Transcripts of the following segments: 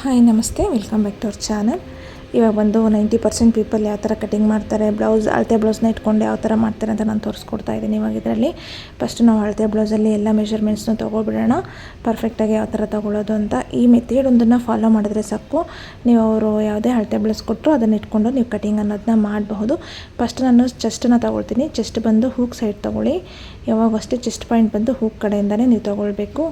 Hi ನಮಸ್ತೆ, welcome back to our channel. ಇವಾಗ ಬಂದು 90% ಪೀಪಲ್ ಯಾವ ಥರ ಕಟಿಂಗ್ ಮಾಡ್ತಾರೆ, ಬ್ಲೌಸ್ ಅಳತೆ ಬ್ಲೌಸ್ನ ಇಟ್ಕೊಂಡು ಯಾವ ಥರ ಮಾಡ್ತಾರೆ ಅಂತ ನಾನು ತೋರಿಸ್ಕೊಡ್ತಾ ಇದ್ದೀನಿ. ಇವಾಗ ಇದರಲ್ಲಿ ಫಸ್ಟ್ ನಾವು ಅಳತೆ ಬ್ಲೌಸಲ್ಲಿ ಎಲ್ಲ ಮೆಷರ್ಮೆಂಟ್ಸ್ನ ತೊಗೊಬಿಡೋಣ, ಪರ್ಫೆಕ್ಟಾಗಿ ಯಾವ ಥರ ತೊಗೊಳ್ಳೋದು ಅಂತ. ಈ ಮೆಥಡ್ ಒಂದನ್ನು ಫಾಲೋ ಮಾಡಿದ್ರೆ ಸಾಕು, ನೀವು ಅವರು ಯಾವುದೇ ಅಳತೆ ಬ್ಲೌಸ್ ಕೊಟ್ಟರು ಅದನ್ನು ಇಟ್ಕೊಂಡು ನೀವು ಕಟಿಂಗ್ ಅನ್ನೋದನ್ನ ಮಾಡಬಹುದು. ಫಸ್ಟ್ ನಾನು ಚೆಸ್ಟನ್ನು ತೊಗೊಳ್ತೀನಿ. ಚೆಸ್ಟ್ ಬಂದು ಹೂಕ್ ಸೈಡ್ ತೊಗೊಳ್ಳಿ. ಯಾವಾಗ ಅಷ್ಟೇ ಚೆಸ್ಟ್ ಪಾಯಿಂಟ್ ಬಂದು ಹೂಕ್ ಕಡೆಯಿಂದನೇ ನೀವು ತೊಗೊಳ್ಬೇಕು.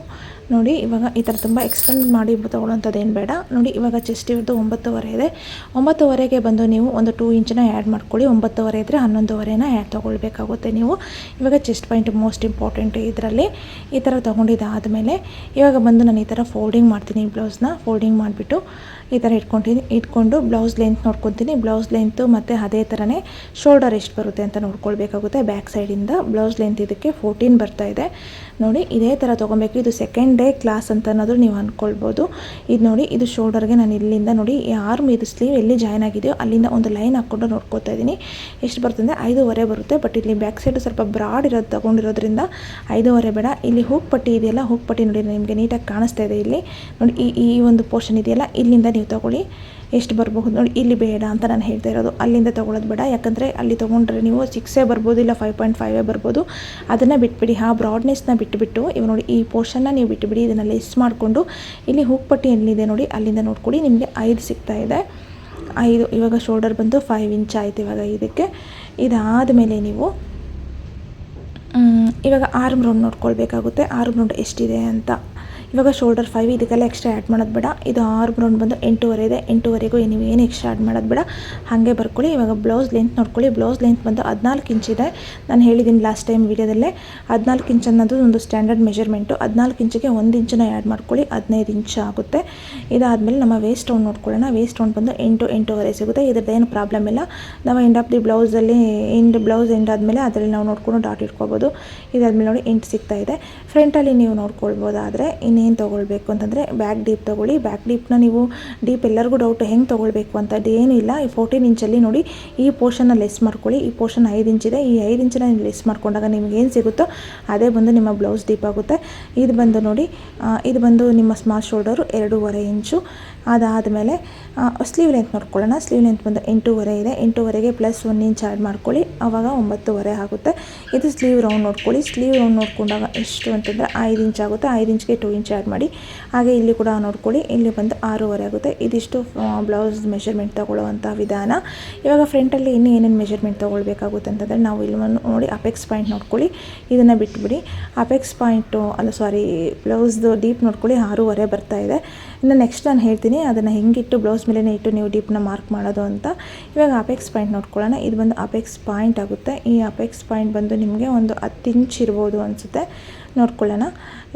ನೋಡಿ, ಇವಾಗ ಈ ಥರ ತುಂಬ ಎಕ್ಸ್ಟೆಂಡ್ ಮಾಡಿ ತೊಗೊಳ್ಳೋಂಥದ್ದೇನು ಬೇಡ. ನೋಡಿ, ಇವಾಗ ಚೆಸ್ಟ್ ಇವ್ರದ್ದು 9.5 ಇದೆ. 9.5ಗೆ ಬಂದು ನೀವು ಒಂದು 2 ಇಂಚನ್ನ ಆ್ಯಡ್ ಮಾಡ್ಕೊಳ್ಳಿ. 9.5 ಇದ್ದರೆ 11.5ನ ಆ್ಯಡ್ ತೊಗೊಳ್ಬೇಕಾಗುತ್ತೆ ನೀವು. ಇವಾಗ ಚೆಸ್ಟ್ ಪಾಯಿಂಟ್ ಮೋಸ್ಟ್ ಇಂಪಾರ್ಟೆಂಟ್ ಇದರಲ್ಲಿ. ಈ ಥರ ತೊಗೊಂಡಿದ್ದಾದಮೇಲೆ ಇವಾಗ ಬಂದು ನಾನು ಈ ಥರ ಫೋಲ್ಡಿಂಗ್ ಮಾಡ್ತೀನಿ. ಬ್ಲೌಸ್ನ ಫೋಲ್ಡಿಂಗ್ ಮಾಡಿಬಿಟ್ಟು ಈ ಥರ ಇಟ್ಕೊಂಡು ಬ್ಲೌಸ್ ಲೆಂತ್ ನೋಡ್ಕೊತೀನಿ. ಬ್ಲೌಸ್ ಲೆಂತು ಮತ್ತು ಅದೇ ಥರನೇ ಶೋಲ್ಡರ್ ಎಷ್ಟು ಬರುತ್ತೆ ಅಂತ ನೋಡ್ಕೊಳ್ಬೇಕಾಗುತ್ತೆ. ಬ್ಯಾಕ್ ಸೈಡಿಂದ ಬ್ಲೌಸ್ ಲೆಂತ್ ಇದಕ್ಕೆ 14 ಬರ್ತಾ ಇದೆ. ನೋಡಿ, ಇದೇ ಥರ ತೊಗೊಬೇಕು. ಇದು ಸೆಕೆಂಡ್ ಡೇ ಕ್ಲಾಸ್ ಅಂತ ಅನ್ನೋದು ನೀವು ಅಂದ್ಕೊಳ್ಬೋದು. ಇದು ನೋಡಿ, ಇದು ಶೋಲ್ಡರ್ಗೆ ನಾನು ಇಲ್ಲಿಂದ ನೋಡಿ ಆರ್ಮ್ ಇದು ಸ್ಲೀವ್ ಎಲ್ಲಿ ಜಾಯ್ನ್ ಆಗಿದೆಯೋ ಅಲ್ಲಿಂದ ಒಂದು ಲೈನ್ ಹಾಕ್ಕೊಂಡು ನೋಡ್ಕೊತಾ ಇದ್ದೀನಿ. ಎಷ್ಟು ಬರ್ತಂದರೆ 5.5 ಬರುತ್ತೆ. ಬಟ್ ಇಲ್ಲಿ ಬ್ಯಾಕ್ ಸೈಡು ಸ್ವಲ್ಪ ಬ್ರಾಡ್ ಇರೋದು ತೊಗೊಂಡಿರೋದ್ರಿಂದ 5.5 ಬೇಡ. ಇಲ್ಲಿ ಹೂಕ್ ಪಟ್ಟಿ ಇದೆಯಲ್ಲ, ಹೂಕ್ ಪಟ್ಟಿ ನೋಡಿ ನಿಮಗೆ ನೀಟಾಗಿ ಕಾಣಿಸ್ತಾ ಇದೆ. ಇಲ್ಲಿ ನೋಡಿ, ಈ ಒಂದು ಪೋರ್ಷನ್ ಇದೆಯಲ್ಲ, ಇಲ್ಲಿಂದ ನೀವು ತೊಗೊಳ್ಳಿ. ಎಷ್ಟು ಬರಬಹುದು ನೋಡಿ, ಇಲ್ಲಿ ಬೇಡ ಅಂತ ನಾನು ಹೇಳ್ತಾ ಇರೋದು. ಅಲ್ಲಿಂದ ತೊಗೊಳ್ಳೋದು ಬೇಡ, ಯಾಕಂದರೆ ಅಲ್ಲಿ ತೊಗೊಂಡ್ರೆ ನೀವು 6 ಬರ್ಬೋದು, ಇಲ್ಲ 5.5 ಬರ್ಬೋದು. ಅದನ್ನು ಬಿಟ್ಬಿಡಿ, ಆ ಬ್ರಾಡ್ನೆಸ್ನ ಬಿಟ್ಟುಬಿಟ್ಟು ಇವಾಗ ನೋಡಿ ಈ ಪೋರ್ಷನ್ನ ನೀವು ಬಿಟ್ಟುಬಿಡಿ. ಇದನ್ನು ಲೆಸ್ ಮಾಡಿಕೊಂಡು ಇಲ್ಲಿ ಹೂಕ್ ಪಟ್ಟಿ ಎಲ್ಲಿದೆ ನೋಡಿ ಅಲ್ಲಿಂದ ನೋಡ್ಕೊಳ್ಳಿ. ನಿಮಗೆ 5 ಸಿಗ್ತಾ ಇದೆ. 5 ಇವಾಗ ಶೋಲ್ಡರ್ ಬಂದು 5 ಇಂಚ್ ಆಯಿತು. ಇವಾಗ ಇದಕ್ಕೆ ಇದಾದಮೇಲೆ ನೀವು ಇವಾಗ ಆರ್ಮ್ ರೌಂಡ್ ನೋಡ್ಕೊಳ್ಬೇಕಾಗುತ್ತೆ. ಆರ್ಮ್ ರೌಂಡ್ ಎಷ್ಟಿದೆ ಅಂತ. ಇವಾಗ ಶೋಲ್ಡರ್ 5 ಇದಕ್ಕೆಲ್ಲ ಎಕ್ಸ್ಟ್ರಾ ಆ್ಯಡ್ ಮಾಡೋದು ಬೇಡ. ಇದು ಆರ್ಮ್ ರೌಂಡ್ ಬಂದು 8.5 ಇದೆ. 8.5ಗೂ ನೀವು ಏನು ಎಕ್ಸ್ಟ್ರಾ ಆ್ಯಡ್ ಮಾಡೋದು ಬೇಡ, ಹಾಗೆ ಬರ್ಕೊಳ್ಳಿ. ಇವಾಗ ಬ್ಲೌಸ್ ಲೆಂತ್ ನೋಡ್ಕೊಳ್ಳಿ. ಬ್ಲೌಸ್ ಲೆಂತ್ ಬಂದು 14 ಇಂಚಿದೆ. ನಾನು ಹೇಳಿದ್ದೀನಿ ಲಾಸ್ಟ್ ಟೈಮ್ ವೀಡಿಯೋದಲ್ಲೇ, 14 ಇಂಚ್ ಅನ್ನೋದು ಒಂದು ಸ್ಟ್ಯಾಂಡರ್ಡ್ ಮೆಷರ್ಮೆಂಟು. 14 ಇಂಚಿಗೆ 1 ಇಂಚನ್ನ ಆ್ಯಡ್ ಮಾಡ್ಕೊಳ್ಳಿ, 15 ಇಂಚ್ ಆಗುತ್ತೆ. ಇದಾದಮೇಲೆ ನಮ್ಮ ವೇಸ್ಟ್ ರೌಂಡ್ ನೋಡ್ಕೊಳ್ಳೋಣ. ವೇಸ್ಟ್ ರೌಂಡ್ ಬಂದು 8.5 ಸಿಗುತ್ತೆ. ಇದ್ರದ್ದೇನು ಪ್ರಾಬ್ಲಮ್ ಇಲ್ಲ. ನಾವು ಎಂಡ್ ಆಫ್ ದಿ ಬ್ಲೌಸಲ್ಲಿ ಬ್ಲೌಸ್ ಎಂಡ್ ಆದಮೇಲೆ ಅದರಲ್ಲಿ ನಾವು ನೋಡ್ಕೊಂಡು ಡಾಟ್ ಇಟ್ಕೊಬೋದು. ಇದಾದಮೇಲೆ ನೋಡಿ 8 ಸಿಗ್ತಾ ಇದೆ. ಫ್ರಂಟಲ್ಲಿ ನೀವು ನೋಡ್ಕೊಳ್ಬೋದಾದರೆ ಇನ್ನೇನು ತೊಗೊಳ್ಬೇಕು ಅಂತಂದರೆ ಬ್ಯಾಕ್ ಡೀಪ್ ತೊಗೊಳ್ಳಿ. ಬ್ಯಾಕ್ ಡೀಪ್ನ ನೀವು ಡೀಪ್ ಎಲ್ಲರಿಗೂ ಡೌಟ್ ಹೆಂಗೆ ತೊಗೊಳ್ಬೇಕು ಅಂತ ಅದೇನೂ ಇಲ್ಲ. ಈ 14 ಇಂಚಲ್ಲಿ ನೋಡಿ ಈ ಪೋರ್ಷನ್ನ ಲೆಸ್ ಮಾಡ್ಕೊಳ್ಳಿ. ಈ ಪೋರ್ಷನ್ 5 ಇಂಚಿದೆ. ಈ 5 ಇಂಚನ್ನ ನೀವು ಲೆಸ್ ಮಾಡ್ಕೊಂಡಾಗ ನಿಮ್ಗೆ ಏನು ಸಿಗುತ್ತೋ ಅದೇ ಬಂದು ನಿಮ್ಮ ಬ್ಲೌಸ್ ಡೀಪ್ ಆಗುತ್ತೆ. ಇದು ಬಂದು ನೋಡಿ, ಇದು ಬಂದು ನಿಮ್ಮ ಸ್ಮಾಲ್ ಶೋಲ್ಡರು 2.5 ಇಂಚು. ಅದಾದಮೇಲೆ ಸ್ಲೀವ್ ಲೆಂತ್ ನೋಡ್ಕೊಳ್ಳೋಣ. ಸ್ಲೀವ್ ಲೆಂತ್ ಬಂದು 8.5 ಇದೆ. 8.5ಗೆ ಪ್ಲಸ್ 1 ಇಂಚ್ ಆ್ಯಡ್ ಮಾಡ್ಕೊಳ್ಳಿ, ಆವಾಗ 9.5 ಆಗುತ್ತೆ. ಇದು ಸ್ಲೀವ್ ರೌಂಡ್ ನೋಡ್ಕೊಳ್ಳಿ. ಸ್ಲೀವ್ ರೌಂಡ್ ನೋಡ್ಕೊಂಡಾಗ ಎಷ್ಟು ಅಂತಂದರೆ 5 ಇಂಚ್ ಆಗುತ್ತೆ. 5 ಇಂಚ್ಗೆ 2 ಇಂಚ್ ಆ್ಯಡ್ ಮಾಡಿ. ಹಾಗೆ ಇಲ್ಲಿ ಕೂಡ ನೋಡ್ಕೊಳ್ಳಿ, ಇಲ್ಲಿ ಬಂದು 6.5 ಆಗುತ್ತೆ. ಇದಿಷ್ಟು ಬ್ಲೌಸ್ ಮೆಷರ್ಮೆಂಟ್ ತೊಗೊಳ್ಳುವಂಥ ವಿಧಾನ. ಇವಾಗ ಫ್ರಂಟಲ್ಲಿ ಇನ್ನೂ ಏನೇನು ಮೆಷರ್ಮೆಂಟ್ ತೊಗೊಳ್ಬೇಕಾಗುತ್ತೆ ಅಂತಂದರೆ ನಾವು ಇಲ್ಲಿ ನೋಡಿ ಅಪೆಕ್ಸ್ ಪಾಯಿಂಟ್ ನೋಡ್ಕೊಳ್ಳಿ. ಇದನ್ನು ಬಿಟ್ಬಿಡಿ. ಅಪೆಕ್ಸ್ ಪಾಯಿಂಟು ಬ್ಲೌಸ್ದು ಡೀಪ್ ನೋಡ್ಕೊಳ್ಳಿ, 6.5 ಬರ್ತಾ ಇದೆ. ಇನ್ನು ನೆಕ್ಸ್ಟ್ ನಾನು ಹೇಳ್ತೀನಿ ಅದನ್ನು ಹೆಂಗಿಟ್ಟು ಬ್ಲೌಸ್ ಮೇಲೇ ಇಟ್ಟು ನೀವು ಡೀಪ್ನ ಮಾರ್ಕ್ ಮಾಡೋದು ಅಂತ. ಇವಾಗ ಅಪೆಕ್ಸ್ ಪಾಯಿಂಟ್ ನೋಡ್ಕೊಳ್ಳೋಣ. ಇದು ಬಂದು ಅಪೆಕ್ಸ್ ಪಾಯಿಂಟ್ ಆಗುತ್ತೆ. ಈ ಅಪೆಕ್ಸ್ ಪಾಯಿಂಟ್ ಬಂದು ನಿಮಗೆ ಒಂದು 10 ಇಂಚ್ ಇರ್ಬೋದು ಅನಿಸುತ್ತೆ, ನೋಡ್ಕೊಳ್ಳೋಣ.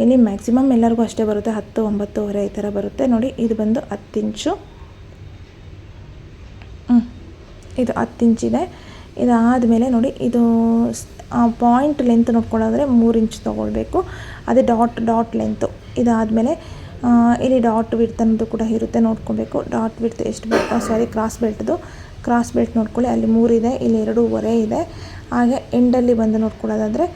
ಇಲ್ಲಿ ಮ್ಯಾಕ್ಸಿಮಮ್ ಎಲ್ಲರಿಗೂ ಅಷ್ಟೇ ಬರುತ್ತೆ, 10, 9.5 ಈ ಥರ ಬರುತ್ತೆ. ನೋಡಿ, ಇದು ಬಂದು 10 ಇಂಚು. ಇದು 10 ಇಂಚಿದೆ. ಇದಾದಮೇಲೆ ನೋಡಿ, ಇದು ಪಾಯಿಂಟ್ ಲೆಂತ್ ನೋಡ್ಕೊಳ್ಳೋದ್ರೆ 3 ಇಂಚ್ ತೊಗೊಳ್ಬೇಕು. ಅದೇ ಡಾಟ್ ಲೆಂತು. ಇದಾದಮೇಲೆ ಇಲ್ಲಿ ಡಾಟ್ ವಿಡ್ತ್ ಅನ್ನೋದು ಕೂಡ ಇರುತ್ತೆ, ನೋಡ್ಕೊಬೇಕು. ಡಾಟ್ ವಿಡ್ತ್ ಎಷ್ಟು ಕ್ರಾಸ್ ಬೆಲ್ಟ್ ನೋಡ್ಕೊಳ್ಳಿ. ಅಲ್ಲಿ 3 ಇದೆ, ಇಲ್ಲಿ 2.5 ಇದೆ. ಹಾಗೆ ಎಂಡಲ್ಲಿ ಬಂದು ನೋಡ್ಕೊಳ್ಳೋದಾದರೆ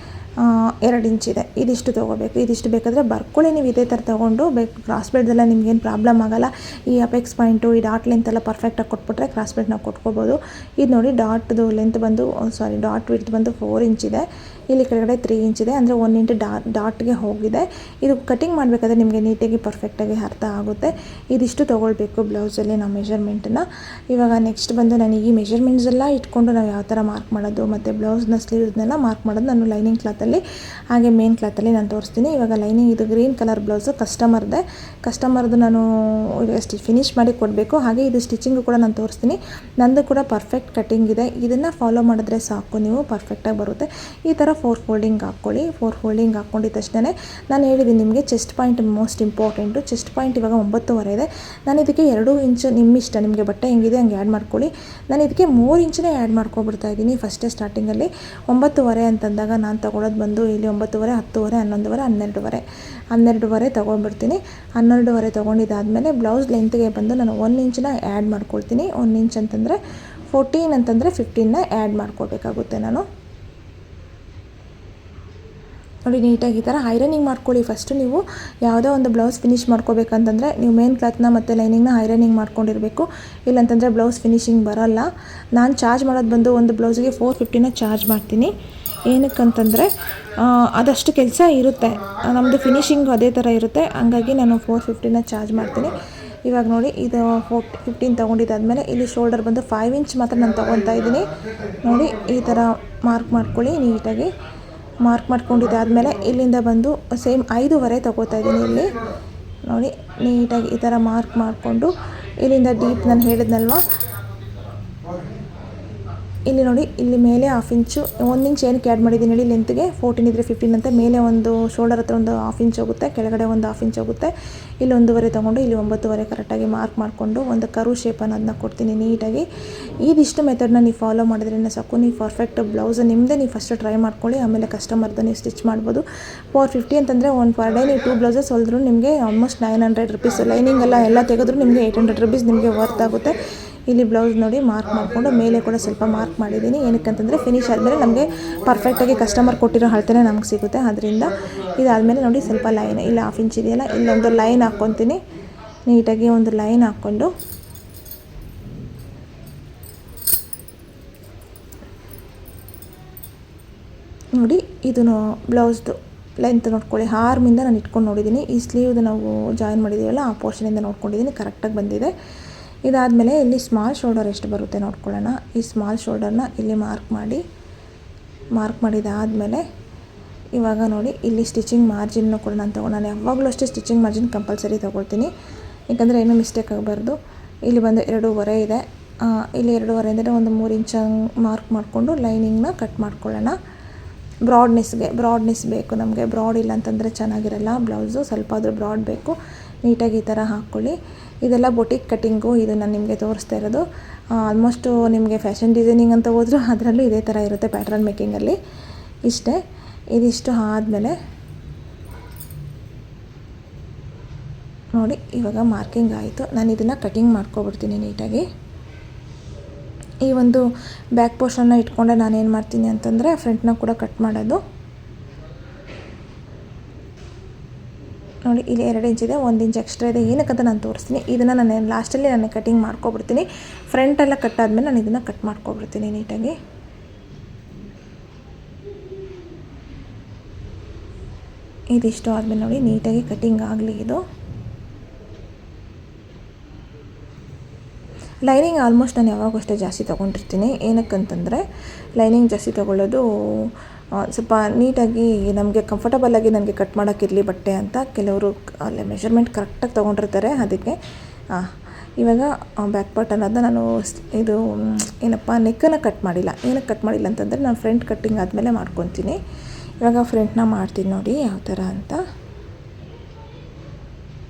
2 ಇಂಚ್ ಇದೆ. ಇದಿಷ್ಟು ತೊಗೋಬೇಕು. ಇದಿಷ್ಟು ಬೇಕಾದರೆ ಬರ್ಕೊಳ್ಳಿ ನೀವು ಇದೇ ಥರ ತೊಗೊಂಡು. ಕ್ರಾಸ್ ಬೆಲ್ಟ್ದೆಲ್ಲ ನಿಮ್ಗೇನು ಪ್ರಾಬ್ಲಮ್ ಆಗೋಲ್ಲ. ಈ ಅಪೆಕ್ಸ್ ಪಾಯಿಂಟು ಈ ಡಾಟ್ ಲೆಂತ್ ಎಲ್ಲ ಪರ್ಫೆಕ್ಟಾಗಿ ಕೊಟ್ಬಿಟ್ರೆ ಕ್ರಾಸ್ ಬೆಲ್ಟ್ ನಾವು ಕೊಟ್ಕೋಬೋದು. ಇದು ನೋಡಿ, ಡಾಟ್ ವಿಡ್ತ್ ಬಂದು 4 ಇಂಚ್ ಇದೆ. ಇಲ್ಲಿ ಕೆಳಗಡೆ 3 ಇಂಚ್ ಇದೆ, ಅಂದರೆ 1 ಇಂಟು ಡಾಟ್ಗೆ ಹೋಗಿದೆ. ಇದು ಕಟಿಂಗ್ ಮಾಡಬೇಕಾದ್ರೆ ನಿಮಗೆ ನೀಟಾಗಿ ಪರ್ಫೆಕ್ಟಾಗಿ ಅರ್ಥ ಆಗುತ್ತೆ. ಇದಿಷ್ಟು ತೊಗೊಳ್ಬೇಕು ಬ್ಲೌಸಲ್ಲಿ ನಾವು ಮೆಷರ್ಮೆಂಟನ್ನು. ಇವಾಗ ನೆಕ್ಸ್ಟ್ ಬಂದು ನಾನು ಈ ಮೆಷರ್ಮೆಂಟ್ಸ್ ಎಲ್ಲ ಇಟ್ಕೊಂಡು ನಾವು ಯಾವ ಥರ ಮಾರ್ಕ್ ಮಾಡೋದು ಮತ್ತು ಬ್ಲೌಸ್ನ ಸ್ಲೀವ್ಸ್ನೆಲ್ಲ ಮಾರ್ಕ್ ಮಾಡೋದು ನಾನು ಲೈನಿಂಗ್ ಕ್ಲಾತಲ್ಲಿ ಹಾಗೆ ಮೇನ್ ಕ್ಲಾತಲ್ಲಿ ನಾನು ತೋರಿಸ್ತೀನಿ. ಇವಾಗ ಲೈನಿಂಗ್ ಇದು ಗ್ರೀನ್ ಕಲರ್ ಬ್ಲೌಸು ಕಸ್ಟಮರ್ದು ನಾನು ಫಿನಿಶ್ ಮಾಡಿ ಕೊಡಬೇಕು. ಹಾಗೆ ಇದು ಸ್ಟಿಚಿಂಗು ಕೂಡ ನಾನು ತೋರಿಸ್ತೀನಿ. ನಂದು ಕೂಡ ಪರ್ಫೆಕ್ಟ್ ಕಟಿಂಗ್ ಇದೆ. ಇದನ್ನು ಫಾಲೋ ಮಾಡಿದ್ರೆ ಸಾಕು, ನೀವು ಪರ್ಫೆಕ್ಟಾಗಿ ಬರುತ್ತೆ. ಈ ಥರ 4 ಫೋಲ್ಡಿಂಗ್ ಹಾಕ್ಕೊಳ್ಳಿ. 4 ಫೋಲ್ಡಿಂಗ್ ಹಾಕ್ಕೊಂಡಿದ್ದ ತಕ್ಷಣ ನಾನು ಹೇಳಿದ್ದೀನಿ ನಿಮಗೆ chest point most important. Chest point ಇವಾಗ 9.5 ಇದೆ. ನಾನು ಇದಕ್ಕೆ 2 ಇಂಚು ನಿಮ್ಮಿಷ್ಟ, ನಿಮಗೆ ಬಟ್ಟೆ ಹೆಂಗಿದೆ ಹಂಗೆ ಆ್ಯಡ್ ಮಾಡ್ಕೊಳ್ಳಿ. ನಾನು ಇದಕ್ಕೆ 3 ಇಂಚನೇ ಆ್ಯಡ್ ಮಾಡ್ಕೊಬಿಡ್ತಾ ಇದ್ದೀನಿ ಫಸ್ಟೇ ಸ್ಟಾರ್ಟಿಂಗಲ್ಲಿ. 9.5 ಅಂತಂದಾಗ ನಾನು ತೊಗೊಳೋದು ಬಂದು ಇಲ್ಲಿ 9.5, 10.5, 11.5, 12.5 ತೊಗೊಂಡ್ಬಿಡ್ತೀನಿ. 12.5 ತೊಗೊಂಡಿದ್ದಾದಮೇಲೆ ಬ್ಲೌಸ್ ಲೆಂತ್ಗೆ ಬಂದು ನಾನು 1 ಇಂಚನ್ನ ಆ್ಯಡ್ ಮಾಡ್ಕೊಳ್ತೀನಿ. 1 ಇಂಚ್ ಅಂತಂದರೆ 14 ಅಂತಂದರೆ 15ನ ಆ್ಯಡ್ ಮಾಡ್ಕೊಳ್ಬೇಕಾಗುತ್ತೆ ನಾನು. ನೋಡಿ ನೀಟಾಗಿ ಈ ಥರ ಐರನಿಂಗ್ ಮಾಡ್ಕೊಳ್ಳಿ. ಫಸ್ಟು ನೀವು ಯಾವುದೋ ಒಂದು ಬ್ಲೌಸ್ ಫಿನಿಷ್ ಮಾಡ್ಕೋಬೇಕಂತಂದರೆ ನೀವು ಮೇನ್ ಕ್ಲಾತ್ನ ಮತ್ತು ಲೈನಿಂಗ್ನ ಐರನಿಂಗ್ ಮಾಡ್ಕೊಂಡಿರಬೇಕು, ಇಲ್ಲಾಂತಂದರೆ ಬ್ಲೌಸ್ ಫಿನಿಷಿಂಗ್ ಬರೋಲ್ಲ. ನಾನು ಚಾರ್ಜ್ ಮಾಡೋದು ಬಂದು ಒಂದು ಬ್ಲೌಸಿಗೆ 450 ಚಾರ್ಜ್ ಮಾಡ್ತೀನಿ. ಏನಕ್ಕಂತಂದರೆ ಅದಷ್ಟು ಕೆಲಸ ಇರುತ್ತೆ, ನಮ್ಮದು ಫಿನಿಷಿಂಗು ಅದೇ ಥರ ಇರುತ್ತೆ, ಹಂಗಾಗಿ ನಾನು 450 ಚಾರ್ಜ್ ಮಾಡ್ತೀನಿ. ಇವಾಗ ನೋಡಿ ಇದು 15 ತೊಗೊಂಡಿದ್ದಾದಮೇಲೆ ಇಲ್ಲಿ ಶೋಲ್ಡರ್ ಬಂದು 5 ಇಂಚ್ ಮಾತ್ರ ನಾನು ತೊಗೊತಾ ಇದ್ದೀನಿ. ನೋಡಿ ಈ ಥರ ಮಾರ್ಕ್ ಮಾಡ್ಕೊಳ್ಳಿ. ನೀಟಾಗಿ ಮಾರ್ಕ್ ಮಾಡ್ಕೊಂಡಿದ್ದಾದಮೇಲೆ ಇಲ್ಲಿಂದ ಬಂದು ಸೇಮ್ 5.5 ತೊಗೋತಾ ಇದ್ದೀನಿ. ಇಲ್ಲಿ ನೋಡಿ ನೀಟಾಗಿ ಈ ಥರ ಮಾರ್ಕ್ ಮಾಡಿಕೊಂಡು ಇಲ್ಲಿಂದ ಡೀಪ್ ನಾನು ಹೇಳಿದ್ನಲ್ವ, ಇಲ್ಲಿ ನೋಡಿ ಇಲ್ಲಿ ಮೇಲೆ 1/2 ಇಂಚು 1 ಇಂಚ್ ಏನಕ್ಕೆ ಆ್ಯಡ್ ಮಾಡಿದ್ದೀನಿ ಹೇಳಿ, ಲೆಂತ್ಗೆ 14 ಇದ್ದರೆ 15 ಅಂತ. ಮೇಲೆ ಒಂದು ಶೋಲ್ಡರ್ ಹತ್ರ ಒಂದು 1/2 ಇಂಚ್ ಹೋಗುತ್ತೆ, ಕೆಳಗಡೆ ಒಂದು 1/2 ಇಂಚ್ ಹೋಗುತ್ತೆ. ಇಲ್ಲಿ 1.5 ತೊಗೊಂಡು ಇಲ್ಲಿ 9.5 ಕರೆಕ್ಟಾಗಿ ಮಾರ್ಕ್ ಮಾಡಿಕೊಂಡು ಒಂದು ಕರು ಶೇಪನ್ನು ಅದನ್ನ ಕೊಡ್ತೀನಿ ನೀಟಾಗಿ. ಇದಿಷ್ಟು ಮೆಥಡ್ನ ನೀವು ಫಾಲೋ ಮಾಡಿದ್ರೇ ಸಾಕು, ನೀವು ಪರ್ಫೆಕ್ಟ್ ಬ್ಲೌಸ್ ನಿಮ್ಮದೇ ನೀವು ಫಸ್ಟ್ ಟ್ರೈ ಮಾಡ್ಕೊಳ್ಳಿ, ಆಮೇಲೆ ಕಸ್ಟಮರ್ದು ನೀವು ಸ್ಟಿಚ್ ಮಾಡ್ಬೋದು. 450 ಅಂತಂದರೆ ಒಂದು ಪರ್ ಡೇ ನೀವು 2 ಬ್ಲೌಸಸ್ ಹೊಲಿದ್ರು ನಿಮಗೆ ಆಲ್ಮೋಸ್ಟ್ 900 ರುಪೀಸ್. ಲೈನಿಂಗ್ ಎಲ್ಲ ತೆಗೆದ್ರು ನಿಮಗೆ 800 ರುಪೀಸ್ ನಿಮಗೆ ವರ್ತ್ ಆಗುತ್ತೆ. ಇಲ್ಲಿ ಬ್ಲೌಸ್ ನೋಡಿ ಮಾರ್ಕ್ ಮಾಡಿಕೊಂಡು ಮೇಲೆ ಕೂಡ ಸ್ವಲ್ಪ ಮಾರ್ಕ್ ಮಾಡಿದ್ದೀನಿ. ಏನಕ್ಕಂತಂದರೆ ಫಿನಿಶ್ ಆದಮೇಲೆ ನಮಗೆ ಪರ್ಫೆಕ್ಟಾಗಿ ಕಸ್ಟಮರ್ ಕೊಟ್ಟಿರೋ ಅಳತೆನೇ ನಮ್ಗೆ ಸಿಗುತ್ತೆ. ಅದರಿಂದ ಇದಾದಮೇಲೆ ನೋಡಿ ಸ್ವಲ್ಪ ಲೈನ್ ಇಲ್ಲಿ 1/2 ಇಂಚ್ ಇದೆಯಲ್ಲ, ಇಲ್ಲೊಂದು ಲೈನ್ ಹಾಕ್ಕೊತೀನಿ. ನೀಟಾಗಿ ಒಂದು ಲೈನ್ ಹಾಕ್ಕೊಂಡು ನೋಡಿ ಇದನ್ನು ಬ್ಲೌಸ್ದು ಲೆಂತ್ ನೋಡ್ಕೊಳ್ಳಿ. ಆರ್ಮಿಂದ ನಾನು ಇಟ್ಕೊಂಡು ನೋಡಿದ್ದೀನಿ. ಈ ಸ್ಲೀವ್ದು ನಾವು ಜಾಯಿನ್ ಮಾಡಿದ್ದೀವಲ್ಲ ಆ ಪೋರ್ಷನಿಂದ ನೋಡ್ಕೊಂಡಿದ್ದೀನಿ, ಕರೆಕ್ಟಾಗಿ ಬಂದಿದೆ. ಇದಾದಮೇಲೆ ಇಲ್ಲಿ ಸ್ಮಾಲ್ ಶೋಲ್ಡರ್ ಎಷ್ಟು ಬರುತ್ತೆ ನೋಡ್ಕೊಳ್ಳೋಣ. ಈ ಸ್ಮಾಲ್ ಶೋಲ್ಡರ್ನ ಇಲ್ಲಿ ಮಾರ್ಕ್ ಮಾಡಿದಾದಮೇಲೆ ಇವಾಗ ನೋಡಿ ಇಲ್ಲಿ ಸ್ಟಿಚಿಂಗ್ ಮಾರ್ಜಿನ್ನು ಕೂಡ ನಾನು ಯಾವಾಗಲೂ ಅಷ್ಟೇ ಸ್ಟಿಚಿಂಗ್ ಮಾರ್ಜಿನ್ ಕಂಪಲ್ಸರಿ ತೊಗೊಳ್ತೀನಿ, ಯಾಕಂದರೆ ಏನೂ ಮಿಸ್ಟೇಕ್ ಆಗಬಾರ್ದು. ಇಲ್ಲಿ ಬಂದು 2.5 ಇದೆ, ಇಲ್ಲಿ 2.5 ಅಂದರೆ ಒಂದು 3 ಇಂಚ್ ಮಾರ್ಕ್ ಮಾಡಿಕೊಂಡು ಲೈನಿಂಗ್ನ ಕಟ್ ಮಾಡ್ಕೊಳ್ಳೋಣ. ಬ್ರಾಡ್ನೆಸ್ ಬೇಕು ನಮಗೆ, ಬ್ರಾಡ್ ಇಲ್ಲ ಅಂತಂದರೆ ಚೆನ್ನಾಗಿರಲ್ಲ ಬ್ಲೌಸು, ಸ್ವಲ್ಪ ಆದರೂ ಬ್ರಾಡ್ ಬೇಕು. ನೀಟಾಗಿ ಈ ಥರ ಹಾಕ್ಕೊಳ್ಳಿ. ಇದೆಲ್ಲ ಬೊಟಿಕ್ ಕಟ್ಟಿಂಗು, ಇದು ನಾನು ನಿಮಗೆ ತೋರಿಸ್ತಾ ಇರೋದು. ಆಲ್ಮೋಸ್ಟು ನಿಮಗೆ ಫ್ಯಾಷನ್ ಡಿಸೈನಿಂಗ್ ಅಂತ ಹೋದರೂ ಅದರಲ್ಲೂ ಇದೇ ಥರ ಇರುತ್ತೆ ಪ್ಯಾಟ್ರನ್ ಮೇಕಿಂಗಲ್ಲಿ. ಇಷ್ಟೇ. ಇದಿಷ್ಟು ಆದಮೇಲೆ ನೋಡಿ ಇವಾಗ ಮಾರ್ಕಿಂಗ್ ಆಯಿತು. ನಾನು ಇದನ್ನು ಕಟಿಂಗ್ ಮಾಡ್ಕೊಬಿಡ್ತೀನಿ ನೀಟಾಗಿ. ಈ ಒಂದು ಬ್ಯಾಕ್ ಪೋರ್ಷನ್ನ ಇಟ್ಕೊಂಡೆ ನಾನೇನು ಮಾಡ್ತೀನಿ ಅಂತಂದರೆ ಫ್ರಂಟ್ನ ಕೂಡ ಕಟ್ ಮಾಡೋದು. ನೋಡಿ ಇಲ್ಲಿ 2 ಇಂಚ್ ಇದೆ, 1 ಇಂಚ್ ಎಕ್ಸ್ಟ್ರಾ ಇದೆ. ಏನಕ್ಕಂತ ನಾನು ತೋರಿಸ್ತೀನಿ. ಇದನ್ನು ನಾನು ಲಾಸ್ಟಲ್ಲಿ ನಾನು ಕಟಿಂಗ್ ಮಾಡ್ಕೊಬಿಡ್ತೀನಿ. ಫ್ರಂಟೆಲ್ಲ ಕಟ್ ಆದಮೇಲೆ ನಾನು ಇದನ್ನು ಕಟ್ ಮಾಡ್ಕೊಬಿಡ್ತೀನಿ ನೀಟಾಗಿ. ಇದಿಷ್ಟು ಆದಮೇಲೆ ನೋಡಿ ನೀಟಾಗಿ ಕಟಿಂಗ್ ಆಗಲಿ. ಇದು ಲೈನಿಂಗ್ ಆಲ್ಮೋಸ್ಟ್ ನಾನು ಯಾವಾಗೂ ಅಷ್ಟೇ ಜಾಸ್ತಿ ತೊಗೊಂಡಿರ್ತೀನಿ. ಏನಕ್ಕಂತಂದರೆ ಲೈನಿಂಗ್ ಜಾಸ್ತಿ ತೊಗೊಳ್ಳೋದು ಸ್ವಲ್ಪ ನೀಟಾಗಿ ನಮಗೆ ಕಂಫರ್ಟಬಲಾಗಿ ನನಗೆ ಕಟ್ ಮಾಡೋಕ್ಕಿರಲಿ ಬಟ್ಟೆ ಅಂತ ಕೆಲವರು ಅಲ್ಲೇ ಮೆಷರ್ಮೆಂಟ್ ಕರೆಕ್ಟಾಗಿ ತೊಗೊಂಡಿರ್ತಾರೆ. ಅದಕ್ಕೆ ಇವಾಗ ಬ್ಯಾಕ್ ಪಾರ್ಟ್ ಅನ್ನೋದನ್ನ ನಾನು ಇದು ಏನಪ್ಪ ನೆಕ್ಕನ್ನು ಕಟ್ ಮಾಡಿಲ್ಲ. ಏನಕ್ಕೆ ಕಟ್ ಮಾಡಿಲ್ಲ ಅಂತಂದರೆ ನಾನು ಫ್ರಂಟ್ ಕಟ್ಟಿಂಗ್ ಆದಮೇಲೆ ಮಾಡ್ಕೊತೀನಿ. ಇವಾಗ ಫ್ರಂಟ್ನ ಮಾಡ್ತೀನಿ ನೋಡಿ ಯಾವ ಥರ ಅಂತ.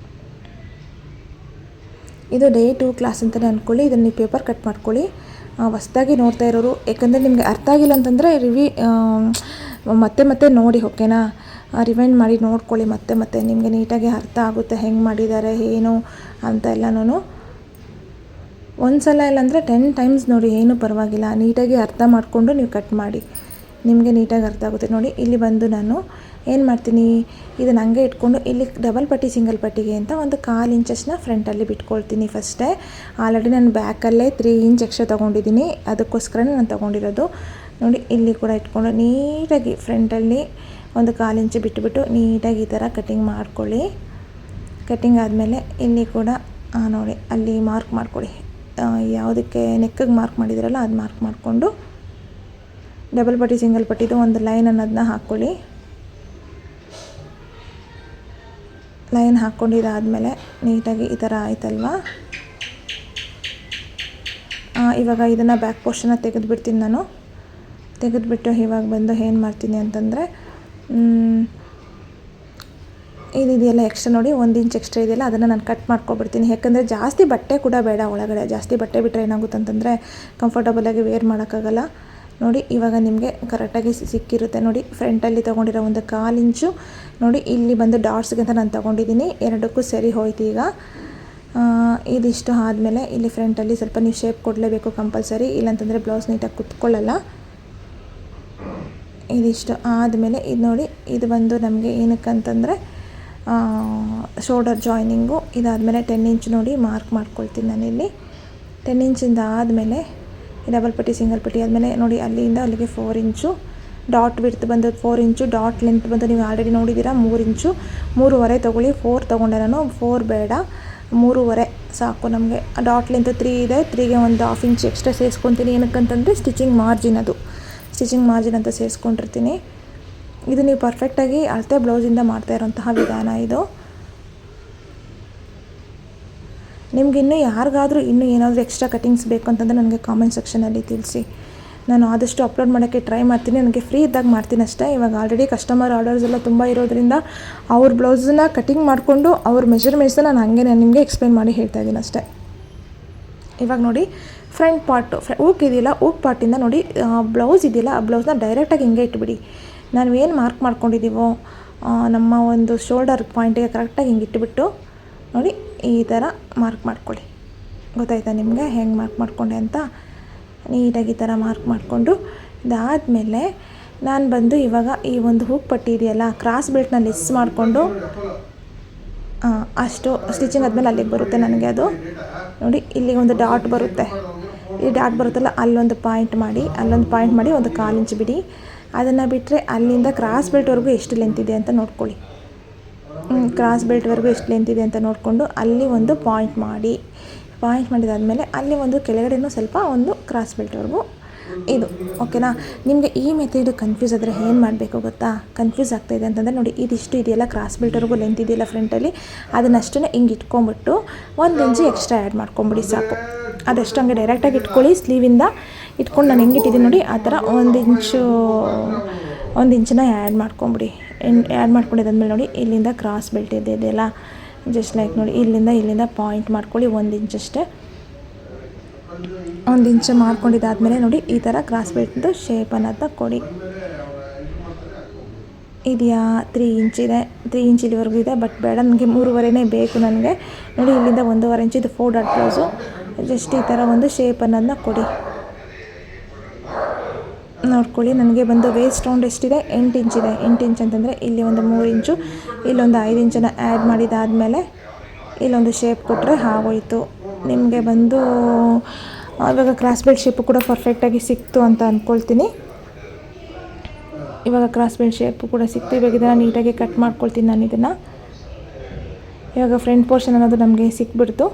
ಇದು ಡೇ 2 ಕ್ಲಾಸ್ ಅಂತಲೇ ಅಂದ್ಕೊಳ್ಳಿ. ಇದನ್ನು ನೀವು ಪೇಪರ್ ಕಟ್ ಮಾಡ್ಕೊಳ್ಳಿ. ಹೊಸ್ದಾಗಿ ನೋಡ್ತಾ ಇರೋರು, ಯಾಕಂದರೆ ನಿಮಗೆ ಅರ್ಥ ಆಗಿಲ್ಲ ಅಂತಂದರೆ ಮತ್ತೆ ನೋಡಿ, ಓಕೆನಾ? ರಿವೈಂಡ್ ಮಾಡಿ ನೋಡ್ಕೊಳ್ಳಿ ಮತ್ತೆ ನಿಮಗೆ ನೀಟಾಗಿ ಅರ್ಥ ಆಗುತ್ತೆ ಹೆಂಗೆ ಮಾಡಿದ್ದಾರೆ ಏನು ಅಂತ ಎಲ್ಲನೂ. ಒಂದು ಸಲ ಇಲ್ಲಾಂದರೆ 10 ಟೈಮ್ಸ್ ನೋಡಿ, ಏನೂ ಪರವಾಗಿಲ್ಲ. ನೀಟಾಗಿ ಅರ್ಥ ಮಾಡಿಕೊಂಡು ನೀವು ಕಟ್ ಮಾಡಿ, ನಿಮಗೆ ನೀಟಾಗಿ ಅರ್ಥ ಆಗುತ್ತೆ. ನೋಡಿ ಇಲ್ಲಿ ಬಂದು ನಾನು ಏನು ಮಾಡ್ತೀನಿ, ಇದನ್ನು ಹಂಗೆ ಇಟ್ಕೊಂಡು ಇಲ್ಲಿ ಡಬಲ್ ಪಟ್ಟಿ ಸಿಂಗಲ್ ಪಟ್ಟಿಗೆ ಅಂತ ಒಂದು 1/4 ಇಂಚಸ್ನ ಫ್ರಂಟಲ್ಲಿ ಬಿಟ್ಕೊಳ್ತೀನಿ ಫಸ್ಟೇ. ಆಲ್ರೆಡಿ ನಾನು ಬ್ಯಾಕಲ್ಲೇ 3 ಇಂಚ್ ಎಕ್ಸ್ಟ್ರಾ ತೊಗೊಂಡಿದ್ದೀನಿ, ಅದಕ್ಕೋಸ್ಕರನೇ ನಾನು ತೊಗೊಂಡಿರೋದು. ನೋಡಿ ಇಲ್ಲಿ ಕೂಡ ಇಟ್ಕೊಂಡು ನೀಟಾಗಿ ಫ್ರಂಟಲ್ಲಿ ಒಂದು 1/4 ಇಂಚ್ ಬಿಟ್ಟುಬಿಟ್ಟು ನೀಟಾಗಿ ಈ ಥರ ಕಟಿಂಗ್ ಮಾಡ್ಕೊಳ್ಳಿ. ಕಟಿಂಗ್ ಆದಮೇಲೆ ಇಲ್ಲಿ ಕೂಡ ನೋಡಿ ಅಲ್ಲಿ ಮಾರ್ಕ್ ಮಾಡ್ಕೊಳ್ಳಿ. ಯಾವುದಕ್ಕೆ ನೆಕ್ಕಿಗೆ ಮಾರ್ಕ್ ಮಾಡಿದಿರಲ್ಲ ಅದು ಮಾರ್ಕ್ ಮಾಡಿಕೊಂಡು ಡಬಲ್ ಪಟ್ಟಿ ಸಿಂಗಲ್ ಪಟ್ಟಿದು ಒಂದು ಲೈನ್ ಅನ್ನೋದನ್ನ ಹಾಕ್ಕೊಳ್ಳಿ. ಲೈನ್ ಹಾಕ್ಕೊಂಡಿದ್ದಾದಮೇಲೆ ನೀಟಾಗಿ ಈ ಥರ ಆಯ್ತಲ್ವಾ. ಇವಾಗ ಇದನ್ನು ಬ್ಯಾಕ್ ಪೋರ್ಷನ್ನ ತೆಗೆದುಬಿಡ್ತೀನಿ ನಾನು. ತೆಗೆದುಬಿಟ್ಟು ಇವಾಗ ಬಂದು ಏನು ಮಾಡ್ತೀನಿ ಅಂತಂದರೆ ಇದೆಯಲ್ಲ ಎಕ್ಸ್ಟ್ರಾ ನೋಡಿ 1 ಇಂಚ್ ಎಕ್ಸ್ಟ್ರಾ ಇದೆಯಲ್ಲ ಅದನ್ನು ನಾನು ಕಟ್ ಮಾಡ್ಕೊಬಿಡ್ತೀನಿ. ಯಾಕಂದರೆ ಜಾಸ್ತಿ ಬಟ್ಟೆ ಕೂಡ ಬೇಡ ಒಳಗಡೆ. ಜಾಸ್ತಿ ಬಟ್ಟೆ ಬಿಟ್ಟರೆ ಏನಾಗುತ್ತೆ ಅಂತಂದರೆ ಕಂಫರ್ಟಬಲಾಗಿ ವೇರ್ ಮಾಡೋಕ್ಕಾಗಲ್ಲ. ನೋಡಿ ಇವಾಗ ನಿಮಗೆ ಕರೆಕ್ಟಾಗಿ ಸಿಕ್ಕಿರುತ್ತೆ. ನೋಡಿ ಫ್ರಂಟಲ್ಲಿ ತೊಗೊಂಡಿರೋ ಒಂದು 1/4 ಇಂಚು ನೋಡಿ ಇಲ್ಲಿ ಬಂದು ಡಾಟ್ಸ್ಗೆ ಅಂತ ನಾನು ತೊಗೊಂಡಿದ್ದೀನಿ. ಎರಡಕ್ಕೂ ಸರಿ ಹೋಯ್ತು. ಈಗ ಇದಿಷ್ಟು ಆದಮೇಲೆ ಇಲ್ಲಿ ಫ್ರಂಟಲ್ಲಿ ಸ್ವಲ್ಪ ನೀವು ಶೇಪ್ ಕೊಡಲೇಬೇಕು ಕಂಪಲ್ಸರಿ, ಇಲ್ಲಾಂತಂದರೆ ಬ್ಲೌಸ್ ನೀಟಾಗಿ ಕುತ್ಕೊಳ್ಳಲ್ಲ. ಇದಿಷ್ಟು ಆದಮೇಲೆ ಇದು ನೋಡಿ, ಇದು ಬಂದು ನಮಗೆ ಏನಕ್ಕಂತಂದರೆ ಶೋಲ್ಡರ್ ಜಾಯ್ನಿಂಗು. ಇದಾದಮೇಲೆ 10 ಇಂಚ್ ನೋಡಿ ಮಾರ್ಕ್ ಮಾಡ್ಕೊಳ್ತೀನಿ ನಾನಿಲ್ಲಿ. 10 ಇಂಚಿಂದ ಆದಮೇಲೆ ಡಬಲ್ ಪಟ್ಟಿ ಸಿಂಗಲ್ ಪಟ್ಟಿ ಆದಮೇಲೆ ನೋಡಿ ಅಲ್ಲಿಂದ ಅಲ್ಲಿಗೆ 4 ಇಂಚು. ಡಾಟ್ ವಿಡ್ತ್ ಬಂದು 4 ಇಂಚು, ಡಾಟ್ ಲೆಂತ್ ಬಂದು ನೀವು ಆಲ್ರೆಡಿ ನೋಡಿದ್ದೀರಾ 3 ಇಂಚು. 3.5 ತೊಗೊಳ್ಳಿ, 4 ತೊಗೊಂಡೆ ನಾನು. 4 ಬೇಡ, 3.5 ಸಾಕು ನಮಗೆ. ಡಾಟ್ ಲೆಂತ್ 3 ಇದೆ, 3ಗೆ ಒಂದು 1/2 ಇಂಚ್ ಎಕ್ಸ್ಟ್ರಾ ಸೇರಿಸ್ಕೊತೀನಿ. ಏನಕ್ಕಂತಂದರೆ ಸ್ಟಿಚಿಂಗ್ ಮಾರ್ಜಿನ್, ಅದು ಸ್ಟಿಚಿಂಗ್ ಮಾರ್ಜಿನ್ ಅಂತ ಸೇರಿಸ್ಕೊಂಡಿರ್ತೀನಿ. ಇದು ನೀವು ಪರ್ಫೆಕ್ಟಾಗಿ ಅಳತೆ ಬ್ಲೌಸಿಂದ ಮಾಡ್ತಾ ಇರೋಂತಹ ವಿಧಾನ ಇದು. ನಿಮ್ಗೆ ಇನ್ನೂ ಯಾರಿಗಾದರೂ ಇನ್ನೂ ಏನಾದರೂ ಎಕ್ಸ್ಟ್ರಾ ಕಟಿಂಗ್ಸ್ ಬೇಕು ಅಂತಂದರೆ ನನಗೆ ಕಾಮೆಂಟ್ ಸೆಕ್ಷನಲ್ಲಿ ತಿಳಿಸಿ. ನಾನು ಆದಷ್ಟು ಅಪ್ಲೋಡ್ ಮಾಡೋಕ್ಕೆ ಟ್ರೈ ಮಾಡ್ತೀನಿ. ನನಗೆ ಫ್ರೀ ಇದ್ದಾಗ ಮಾಡ್ತೀನಿ ಅಷ್ಟೇ. ಇವಾಗ ಆಲ್ರೆಡಿ ಕಸ್ಟಮರ್ ಆರ್ಡರ್ಸ್ ಎಲ್ಲ ತುಂಬ ಇರೋದ್ರಿಂದ ಅವ್ರ ಬ್ಲೌಸನ್ನ ಕಟಿಂಗ್ ಮಾಡಿಕೊಂಡು ಅವ್ರ ಮೆಜರ್ಮೆಂಟ್ಸ್ನ ನಾನು ಹಾಗೆ ನಿಮಗೆ ಎಕ್ಸ್ಪ್ಲೇನ್ ಮಾಡಿ ಹೇಳ್ತಾ ಇದ್ದೀನಿ ಅಷ್ಟೇ. ಇವಾಗ ನೋಡಿ ಫ್ರಂಟ್ ಪಾರ್ಟು ಊಕ್ ಇದೆಯಲ್ಲ, ಊಕ್ ಪಾರ್ಟಿಂದ ನೋಡಿ ಬ್ಲೌಸ್ ಇದೆಯಲ್ಲ, ಆ ಬ್ಲೌಸ್ನ ಡೈರೆಕ್ಟಾಗಿ ಹಿಂಗೆ ಇಟ್ಬಿಡಿ. ನಾವು ಏನು ಮಾರ್ಕ್ ಮಾಡ್ಕೊಂಡಿದ್ದೀವೋ ನಮ್ಮ ಒಂದು ಶೋಲ್ಡರ್ ಪಾಯಿಂಟಿಗೆ ಕರೆಕ್ಟಾಗಿ ಹಿಂಗೆ ಇಟ್ಬಿಟ್ಟು ನೋಡಿ ಈ ಥರ ಮಾರ್ಕ್ ಮಾಡ್ಕೊಳ್ಳಿ. ಗೊತ್ತಾಯ್ತಾ ನಿಮಗೆ ಹೆಂಗೆ ಮಾರ್ಕ್ ಮಾಡಿಕೊಂಡೆ ಅಂತ? ನೀಟಾಗಿ ಈ ಥರ ಮಾರ್ಕ್ ಮಾಡಿಕೊಂಡು ಇದಾದಮೇಲೆ ನಾನು ಬಂದು ಇವಾಗ ಈ ಒಂದು ಹೂಕ್ ಪಟ್ಟಿ ಇದೆಯಲ್ಲ, ಕ್ರಾಸ್ ಬೆಲ್ಟ್ನ ಲೆಸ್ ಮಾಡಿಕೊಂಡು ಅಷ್ಟು ಸ್ಟಿಚಿಂಗ್ ಆದಮೇಲೆ ಅಲ್ಲಿಗೆ ಬರುತ್ತೆ ನನಗೆ. ಅದು ನೋಡಿ ಇಲ್ಲಿಗೆ ಒಂದು ಡಾಟ್ ಬರುತ್ತೆ, ಈ ಡಾಟ್ ಬರುತ್ತಲ್ಲ ಅಲ್ಲೊಂದು ಪಾಯಿಂಟ್ ಮಾಡಿ, ಒಂದು 1/4 ಇಂಚ್ ಬಿಡಿ. ಅದನ್ನು ಬಿಟ್ಟರೆ ಅಲ್ಲಿಂದ ಕ್ರಾಸ್ ಬೆಲ್ಟ್ವರೆಗೂ ಎಷ್ಟು ಲೆಂತ್ ಇದೆ ಅಂತ ನೋಡ್ಕೊಳ್ಳಿ. ಕ್ರಾಸ್ ಬೆಲ್ಟ್ವರೆಗೂ ಎಷ್ಟು ಲೆಂತ್ ಇದೆ ಅಂತ ನೋಡಿಕೊಂಡು ಅಲ್ಲಿ ಒಂದು ಪಾಯಿಂಟ್ ಮಾಡಿ. ಪಾಯಿಂಟ್ ಮಾಡಿದಾದಮೇಲೆ ಅಲ್ಲಿ ಒಂದು ಕೆಳಗಡೆನೂ ಸ್ವಲ್ಪ ಒಂದು ಕ್ರಾಸ್ ಬೆಲ್ಟ್ವರೆಗೂ ಇದು. ಓಕೆನಾ? ನಿಮಗೆ ಈ ಮೆಥಡ್ ಕನ್ಫ್ಯೂಸ್ ಆದರೆ ಏನು ಮಾಡಬೇಕು ಗೊತ್ತಾ? ಕನ್ಫ್ಯೂಸ್ ಆಗ್ತಾಯಿದೆ ಅಂತಂದರೆ ನೋಡಿ ಇದಿಷ್ಟು ಇದೆಯಲ್ಲ, ಕ್ರಾಸ್ ಬೆಲ್ಟ್ವರೆಗೂ ಲೆಂತ್ ಇದೆಯಲ್ಲ ಫ್ರಂಟಲ್ಲಿ, ಅದನ್ನಷ್ಟೇ ಹಿಂಗೆ ಇಟ್ಕೊಂಬಿಟ್ಟು 1 ಇಂಚು ಎಕ್ಸ್ಟ್ರಾ ಆ್ಯಡ್ ಮಾಡ್ಕೊಂಬಿಡಿ ಸಾಕು. ಅದಷ್ಟು ಹಂಗೆ ಡೈರೆಕ್ಟಾಗಿ ಇಟ್ಕೊಳ್ಳಿ. ಸ್ಲೀವಿಂದ ಇಟ್ಕೊಂಡು ನಾನು ಹೆಂಗೆ ಇಟ್ಟಿದ್ದೀನಿ ನೋಡಿ ಆ ಥರ 1 ಇಂಚನ್ನ ಆ್ಯಡ್ ಮಾಡ್ಕೊಂಬಿಡಿ. ಆ್ಯಡ್ ಮಾಡ್ಕೊಂಡಿದ್ದಾದ್ಮೇಲೆ ನೋಡಿ ಇಲ್ಲಿಂದ ಕ್ರಾಸ್ ಬೆಲ್ಟ್ ಇದೆಯಲ್ಲ, ಜಸ್ಟ್ ಲೈಕ್ ನೋಡಿ ಇಲ್ಲಿಂದ ಪಾಯಿಂಟ್ ಮಾಡ್ಕೊಳ್ಳಿ 1 ಇಂಚ್ ಅಷ್ಟೇ. 1 ಇಂಚ್ ಮಾಡ್ಕೊಂಡಿದ್ದಾದಮೇಲೆ ನೋಡಿ ಈ ಥರ ಕ್ರಾಸ್ ಬೆಲ್ಟ್ದು ಶೇಪ್ ಅನ್ನೋದನ್ನ ಕೊಡಿ. ಇದೆಯಾ? 3 ಇಂಚ್ ಇದೆ, 3 ಇಂಚ್ ಇಲ್ಲಿವರೆಗೂ ಇದೆ, ಬಟ್ ಬೇಡ ನನಗೆ 3.5 ಬೇಕು ನನಗೆ. ನೋಡಿ ಇಲ್ಲಿಂದ 1.5 ಇಂಚ್, ಇದು 4 ಡಾಟ್ ಬ್ಲೌಸು. ಜಸ್ಟ್ ಈ ಥರ ಒಂದು ಶೇಪ್ ಅನ್ನೋದನ್ನ ಕೊಡಿ. ನೋಡ್ಕೊಳ್ಳಿ ನನಗೆ ಬಂದು ವೇಸ್ಟ್ ರೌಂಡ್ ಎಷ್ಟಿದೆ? 8 ಇಂಚ್ ಇದೆ. 8 ಇಂಚ್ ಅಂತಂದರೆ ಇಲ್ಲಿ ಒಂದು 3 ಇಂಚು, ಇಲ್ಲೊಂದು 5 ಇಂಚನ್ನು ಆ್ಯಡ್ ಮಾಡಿದಾದಮೇಲೆ ಇಲ್ಲೊಂದು ಶೇಪ್ ಕೊಟ್ಟರೆ ಆಗೋಯಿತು. ನಿಮಗೆ ಬಂದು ಇವಾಗ ಕ್ರಾಸ್ ಬೆಲ್ಟ್ ಶೇಪು ಕೂಡ ಪರ್ಫೆಕ್ಟಾಗಿ ಸಿಕ್ತು ಅಂತ ಅಂದ್ಕೊಳ್ತೀನಿ. ಇವಾಗ ಕ್ರಾಸ್ ಬೆಲ್ಟ್ ಶೇಪು ಕೂಡ ಸಿಕ್ತು. ಇವಾಗ ಇದನ್ನು ನೀಟಾಗಿ ಕಟ್ ಮಾಡ್ಕೊಳ್ತೀನಿ ನಾನು ಇದನ್ನು. ಇವಾಗ ಫ್ರಂಟ್ ಪೋರ್ಷನ್ ಅನ್ನೋದು ನಮಗೆ ಸಿಕ್ಬಿಡ್ತು.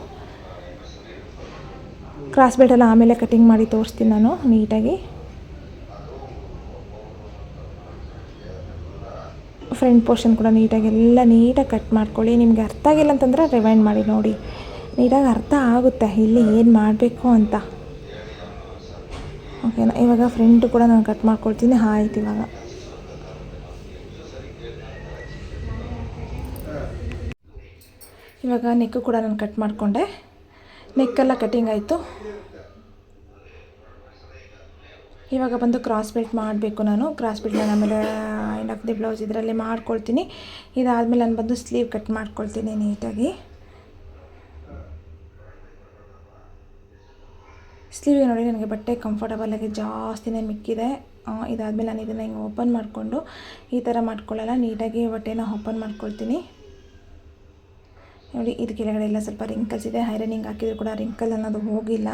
ಕ್ರಾಸ್ ಬೆಲ್ಟೆಲ್ಲ ಆಮೇಲೆ ಕಟಿಂಗ್ ಮಾಡಿ ತೋರಿಸ್ತೀನಿ ನಾನು ನೀಟಾಗಿ. ಫ್ರಂಟ್ ಪೋರ್ಷನ್ ಕೂಡ ನೀಟಾಗಿ ಕಟ್ ಮಾಡ್ಕೊಳ್ಳಿ. ನಿಮಗೆ ಅರ್ಥ ಆಗಿಲ್ಲ ಅಂತಂದರೆ ರಿವೈಂಡ್ ಮಾಡಿ ನೋಡಿ, ನೀಟಾಗಿ ಅರ್ಥ ಆಗುತ್ತೆ ಇಲ್ಲಿ ಏನು ಮಾಡಬೇಕು ಅಂತ. ಓಕೆನಾ? ಇವಾಗ ಫ್ರಂಟು ಕೂಡ ನಾನು ಕಟ್ ಮಾಡ್ಕೊಳ್ತೀನಿ. ಆಯ್ತು, ಇವಾಗ ನೆಕ್ಕು ಕೂಡ ನಾನು ಕಟ್ ಮಾಡಿಕೊಂಡೆ. ನೆಕ್ಕೆಲ್ಲ ಕಟಿಂಗ್ ಆಯಿತು. ಇವಾಗ ಬಂದು ಕ್ರಾಸ್ ಬೆಲ್ಟ್ ಮಾಡಬೇಕು ನಾನು. ಕ್ರಾಸ್ ಬೆಲ್ಟ್ ನಾನು ಆಮೇಲೆ ಎಂಡ್ ಆಫ್ ದಿ ಬ್ಲೌಸ್ ಇದರಲ್ಲಿ ಮಾಡ್ಕೊಳ್ತೀನಿ. ಇದಾದಮೇಲೆ ನಾನು ಬಂದು ಸ್ಲೀವ್ ಕಟ್ ಮಾಡ್ಕೊಳ್ತೀನಿ ನೀಟಾಗಿ. ಸ್ಲೀವಿಗೆ ನೋಡಿ ನನಗೆ ಬಟ್ಟೆ ಕಂಫರ್ಟಬಲಾಗಿ ಜಾಸ್ತಿನೇ ಮಿಕ್ಕಿದೆ. ಇದಾದಮೇಲೆ ನಾನು ಇದನ್ನು ಹಿಂಗೆ ಓಪನ್ ಮಾಡಿಕೊಂಡು ಈ ಥರ ಮಾಡ್ಕೊಳ್ಳಲ್ಲ, ನೀಟಾಗಿ ಬಟ್ಟೆನ ಓಪನ್ ಮಾಡ್ಕೊಳ್ತೀನಿ. ನೋಡಿ ಇದು ಕೆಳಗಡೆ ಎಲ್ಲ ಸ್ವಲ್ಪ ರಿಂಕಲ್ಸ್ ಇದೆ. ಐರನಿಂಗ್ ಹಾಕಿದ್ರು ಕೂಡ ರಿಂಕಲ್ ಅನ್ನೋದು ಹೋಗಿಲ್ಲ.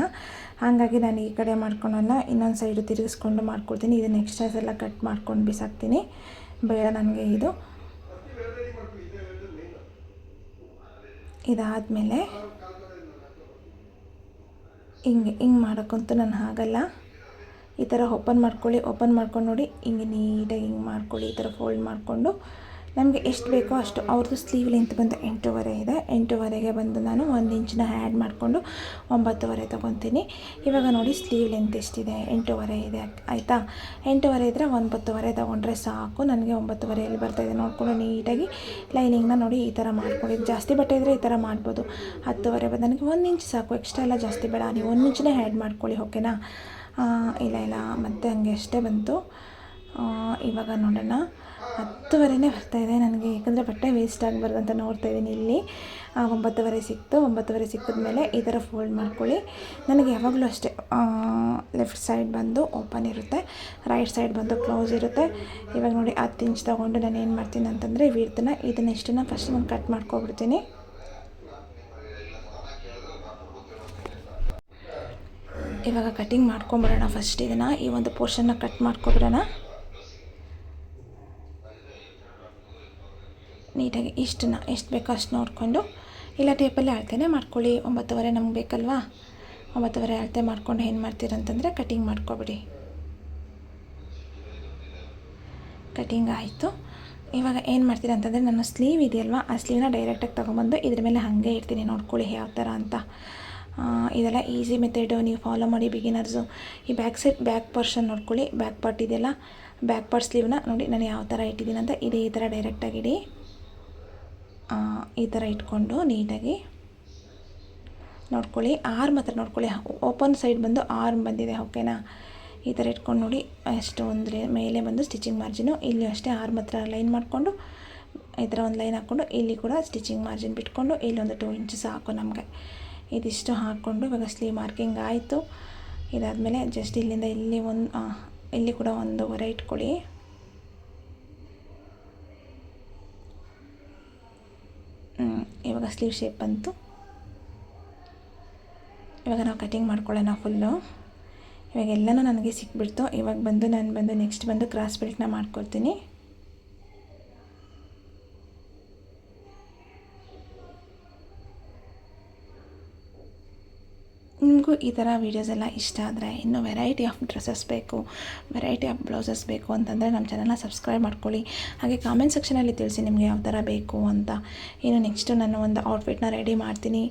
ಹಾಗಾಗಿ ನಾನು ಈ ಕಡೆ ಮಾಡ್ಕೊಳ್ಳಲ್ಲ, ಇನ್ನೊಂದು ಸೈಡು ತಿರುಗಿಸ್ಕೊಂಡು ಮಾಡ್ಕೊಳ್ತೀನಿ. ಇದನ್ನು ಎಕ್ಸ್ಟ್ರಾಸ್ ಎಲ್ಲ ಕಟ್ ಮಾಡ್ಕೊಂಡು ಬಿಸಾಕ್ತೀನಿ, ಬೇಡ ನನಗೆ ಇದು. ಇದಾದಮೇಲೆ ಹಿಂಗೆ ಮಾಡೋಕ್ಕಂತೂ ನಾನು ಆಗಲ್ಲ. ಈ ಥರ ಓಪನ್ ಮಾಡ್ಕೊಂಡು ನೋಡಿ ಹಿಂಗೆ ನೀಟಾಗಿ ಹಿಂಗೆ ಮಾಡ್ಕೊಳ್ಳಿ. ಈ ಥರ ಫೋಲ್ಡ್ ಮಾಡಿಕೊಂಡು ನಮಗೆ ಎಷ್ಟು ಬೇಕೋ ಅಷ್ಟು. ಅವ್ರದ್ದು ಸ್ಲೀವ್ ಲೆಂತ್ ಬಂದು 8.5 ಇದೆ. 8.5ಗೆ ಬಂದು ನಾನು 1 ಇಂಚನ್ನ ಆ್ಯಡ್ ಮಾಡಿಕೊಂಡು 9.5 ತೊಗೊತೀನಿ. ಇವಾಗ ನೋಡಿ ಸ್ಲೀವ್ ಲೆಂತ್ ಎಷ್ಟಿದೆ? 8.5 ಇದೆ. ಆಯಿತಾ? 8.5 ಇದ್ದರೆ 9.5 ತೊಗೊಂಡ್ರೆ ಸಾಕು. ನನಗೆ 9.5 ಎಲ್ಲಿ ಬರ್ತಾಯಿದೆ ನೋಡಿಕೊಂಡು ನೀಟಾಗಿ ಲೈನಿಂಗ್ನ ನೋಡಿ ಈ ಥರ ಮಾಡ್ಕೊಳ್ಳಿ. ಜಾಸ್ತಿ ಬಟ್ಟೆ ಇದ್ದರೆ ಈ ಥರ ಮಾಡ್ಬೋದು. 10.5 ಬಂದು ನನಗೆ 1 ಇಂಚ್ ಸಾಕು, ಎಕ್ಸ್ಟ್ರಾ ಎಲ್ಲ ಜಾಸ್ತಿ ಬೇಡ. ನೀವು 1 ಇಂಚನ್ನೇ ಆ್ಯಡ್ ಮಾಡ್ಕೊಳ್ಳಿ. ಓಕೆನಾ? ಇಲ್ಲ ಮತ್ತೆ ಹಂಗೆ ಅಷ್ಟೇ ಬಂತು. ಇವಾಗ ನೋಡೋಣ. 10:30ನೇ ಬರ್ತಾಯಿದೆ ನನಗೆ, ಯಾಕಂದರೆ ಬಟ್ಟೆ ವೇಸ್ಟ್ ಆಗಬಾರ್ದು ಅಂತ ನೋಡ್ತಾಯಿದ್ದೀನಿ. ಇಲ್ಲಿ 9:30 ಸಿಕ್ತು. 9:30 ಸಿಕ್ಕಿದ್ಮೇಲೆ ಈ ಥರ ಫೋಲ್ಡ್ ಮಾಡ್ಕೊಳ್ಳಿ. ನನಗೆ ಯಾವಾಗಲೂ ಅಷ್ಟೇ ಲೆಫ್ಟ್ ಸೈಡ್ ಬಂದು ಓಪನ್ ಇರುತ್ತೆ, ರೈಟ್ ಸೈಡ್ ಬಂದು ಕ್ಲೋಸ್ ಇರುತ್ತೆ. ಇವಾಗ ನೋಡಿ 10 ಇಂಚ್ ತೊಗೊಂಡು ನಾನು ಏನು ಮಾಡ್ತೀನಿ ಅಂತಂದರೆ ಇದನ್ನೆಷ್ಟನ್ನು ಫಸ್ಟ್ ನಾನು ಕಟ್ ಮಾಡ್ಕೊಬಿಡ್ತೀನಿ. ಇವಾಗ ಕಟಿಂಗ್ ಮಾಡ್ಕೊಂಬಿಡೋಣ. ಫಸ್ಟ್ ಈ ಒಂದು ಪೋರ್ಷನ್ನ ಕಟ್ ಮಾಡ್ಕೊಬಿಡೋಣ ನೀಟಾಗಿ. ಎಷ್ಟು ಬೇಕೋ ಅಷ್ಟು ನೋಡಿಕೊಂಡು, ಇಲ್ಲ ಟೇಪಲ್ಲಿ ಅಳತೆನೇ ಮಾಡ್ಕೊಳ್ಳಿ. 9:30 ನಮ್ಗೆ ಬೇಕಲ್ವಾ, 9:30 ಅಳತೆ ಮಾಡ್ಕೊಂಡು ಏನು ಮಾಡ್ತೀರಂತಂದರೆ ಕಟಿಂಗ್ ಮಾಡ್ಕೊಬಿಡಿ. ಕಟಿಂಗ್ ಆಯಿತು. ಇವಾಗ ಏನು ಮಾಡ್ತೀರ ಅಂತಂದರೆ, ನನ್ನ ಸ್ಲೀವ್ ಇದೆಯಲ್ವ, ಆ ಸ್ಲೀವ್ನ ಡೈರೆಕ್ಟಾಗಿ ತೊಗೊಂಬಂದು ಇದ್ರ ಮೇಲೆ ಹಾಗೆ ಇಡ್ತೀನಿ. ನೋಡ್ಕೊಳ್ಳಿ ಯಾವ ಥರ ಅಂತ. ಇದೆಲ್ಲ ಈಸಿ ಮೆಥಡು, ನೀವು ಫಾಲೋ ಮಾಡಿ ಬಿಗಿನರ್ಸು. ಈ ಬ್ಯಾಕ್ ಪೋರ್ಷನ್ ನೋಡ್ಕೊಳ್ಳಿ, ಬ್ಯಾಕ್ ಪಾರ್ಟ್ ಇದೆಯಲ್ಲ, ಬ್ಯಾಕ್ ಪಾರ್ಟ್ ಸ್ಲೀವ್ನ ನೋಡಿ ನಾನು ಯಾವ ಥರ ಇಟ್ಟಿದ್ದೀನಿ ಅಂತ. ಈ ಥರ ಡೈರೆಕ್ಟಾಗಿ ಇಡಿ. ಈ ಥರ ಇಟ್ಕೊಂಡು ನೀಟಾಗಿ ನೋಡ್ಕೊಳ್ಳಿ. ಆರ್ಮ್ ಹತ್ರ ನೋಡ್ಕೊಳ್ಳಿ, ಓಪನ್ ಸೈಡ್ ಬಂದು ಆರ್ಮ್ ಬಂದಿದೆ, ಓಕೆನಾ. ಈ ಥರ ಇಟ್ಕೊಂಡು ನೋಡಿ, ಅಷ್ಟು ಅಂದರೆ ಮೇಲೆ ಬಂದು ಸ್ಟಿಚಿಂಗ್ ಮಾರ್ಜಿನು. ಇಲ್ಲಿ ಅಷ್ಟೇ ಆರ್ಮ್ ಹತ್ರ ಲೈನ್ ಮಾಡಿಕೊಂಡು ಈ ಥರ ಒಂದು ಲೈನ್ ಹಾಕ್ಕೊಂಡು, ಇಲ್ಲಿ ಕೂಡ ಸ್ಟಿಚಿಂಗ್ ಮಾರ್ಜಿನ್ ಬಿಟ್ಕೊಂಡು ಇಲ್ಲೊಂದು 2 ಇಂಚಸ್ ಹಾಕು ನಮಗೆ. ಇದಿಷ್ಟು ಹಾಕ್ಕೊಂಡು ಇವಾಗ ಸ್ಲೀವ್ ಮಾರ್ಕಿಂಗ್ ಆಯಿತು. ಇದಾದಮೇಲೆ ಜಸ್ಟ್ ಇಲ್ಲಿಂದ ಇಲ್ಲಿ ಕೂಡ 1.5 ಇಟ್ಕೊಳ್ಳಿ. ಇವಾಗ ಸ್ಲೀವ್ ಶೇಪ್ ಬಂತು. ಇವಾಗ ನಾವು ಕಟಿಂಗ್ ಮಾಡ್ಕೊಳ್ಳೋಣ ಫುಲ್ಲು. ಇವಾಗ ಎಲ್ಲನೂ ನನಗೆ ಸಿಕ್ಬಿಡ್ತು. ಇವಾಗ ನಾನು ನೆಕ್ಸ್ಟ್ ಕ್ರಾಸ್ ಬೆಲ್ಟ್ನ ಮಾಡ್ಕೊಳ್ತೀನಿ. ನಿಮಗೂ ಈ ಥರ ವೀಡಿಯೋಸ್ ಎಲ್ಲ ಇಷ್ಟ ಆದರೆ, ಇನ್ನೂ ವೆರೈಟಿ ಆಫ್ ಡ್ರೆಸ್ಸಸ್ ಬೇಕು, ವೆರೈಟಿ ಆಫ್ ಬ್ಲೌಸಸ್ ಬೇಕು ಅಂತಂದರೆ ನಮ್ಮ ಚಾನಲ್ನ ಸಬ್ಸ್ಕ್ರೈಬ್ ಮಾಡ್ಕೊಳ್ಳಿ. ಹಾಗೆ ಕಾಮೆಂಟ್ ಸೆಕ್ಷನಲ್ಲಿ ತಿಳಿಸಿ ನಿಮಗೆ ಯಾವ ಥರ ಬೇಕು ಅಂತ. ಇನ್ನು ನೆಕ್ಸ್ಟು ನಾನು ಒಂದು ಔಟ್ಫಿಟ್ನ ರೆಡಿ ಮಾಡ್ತೀನಿ.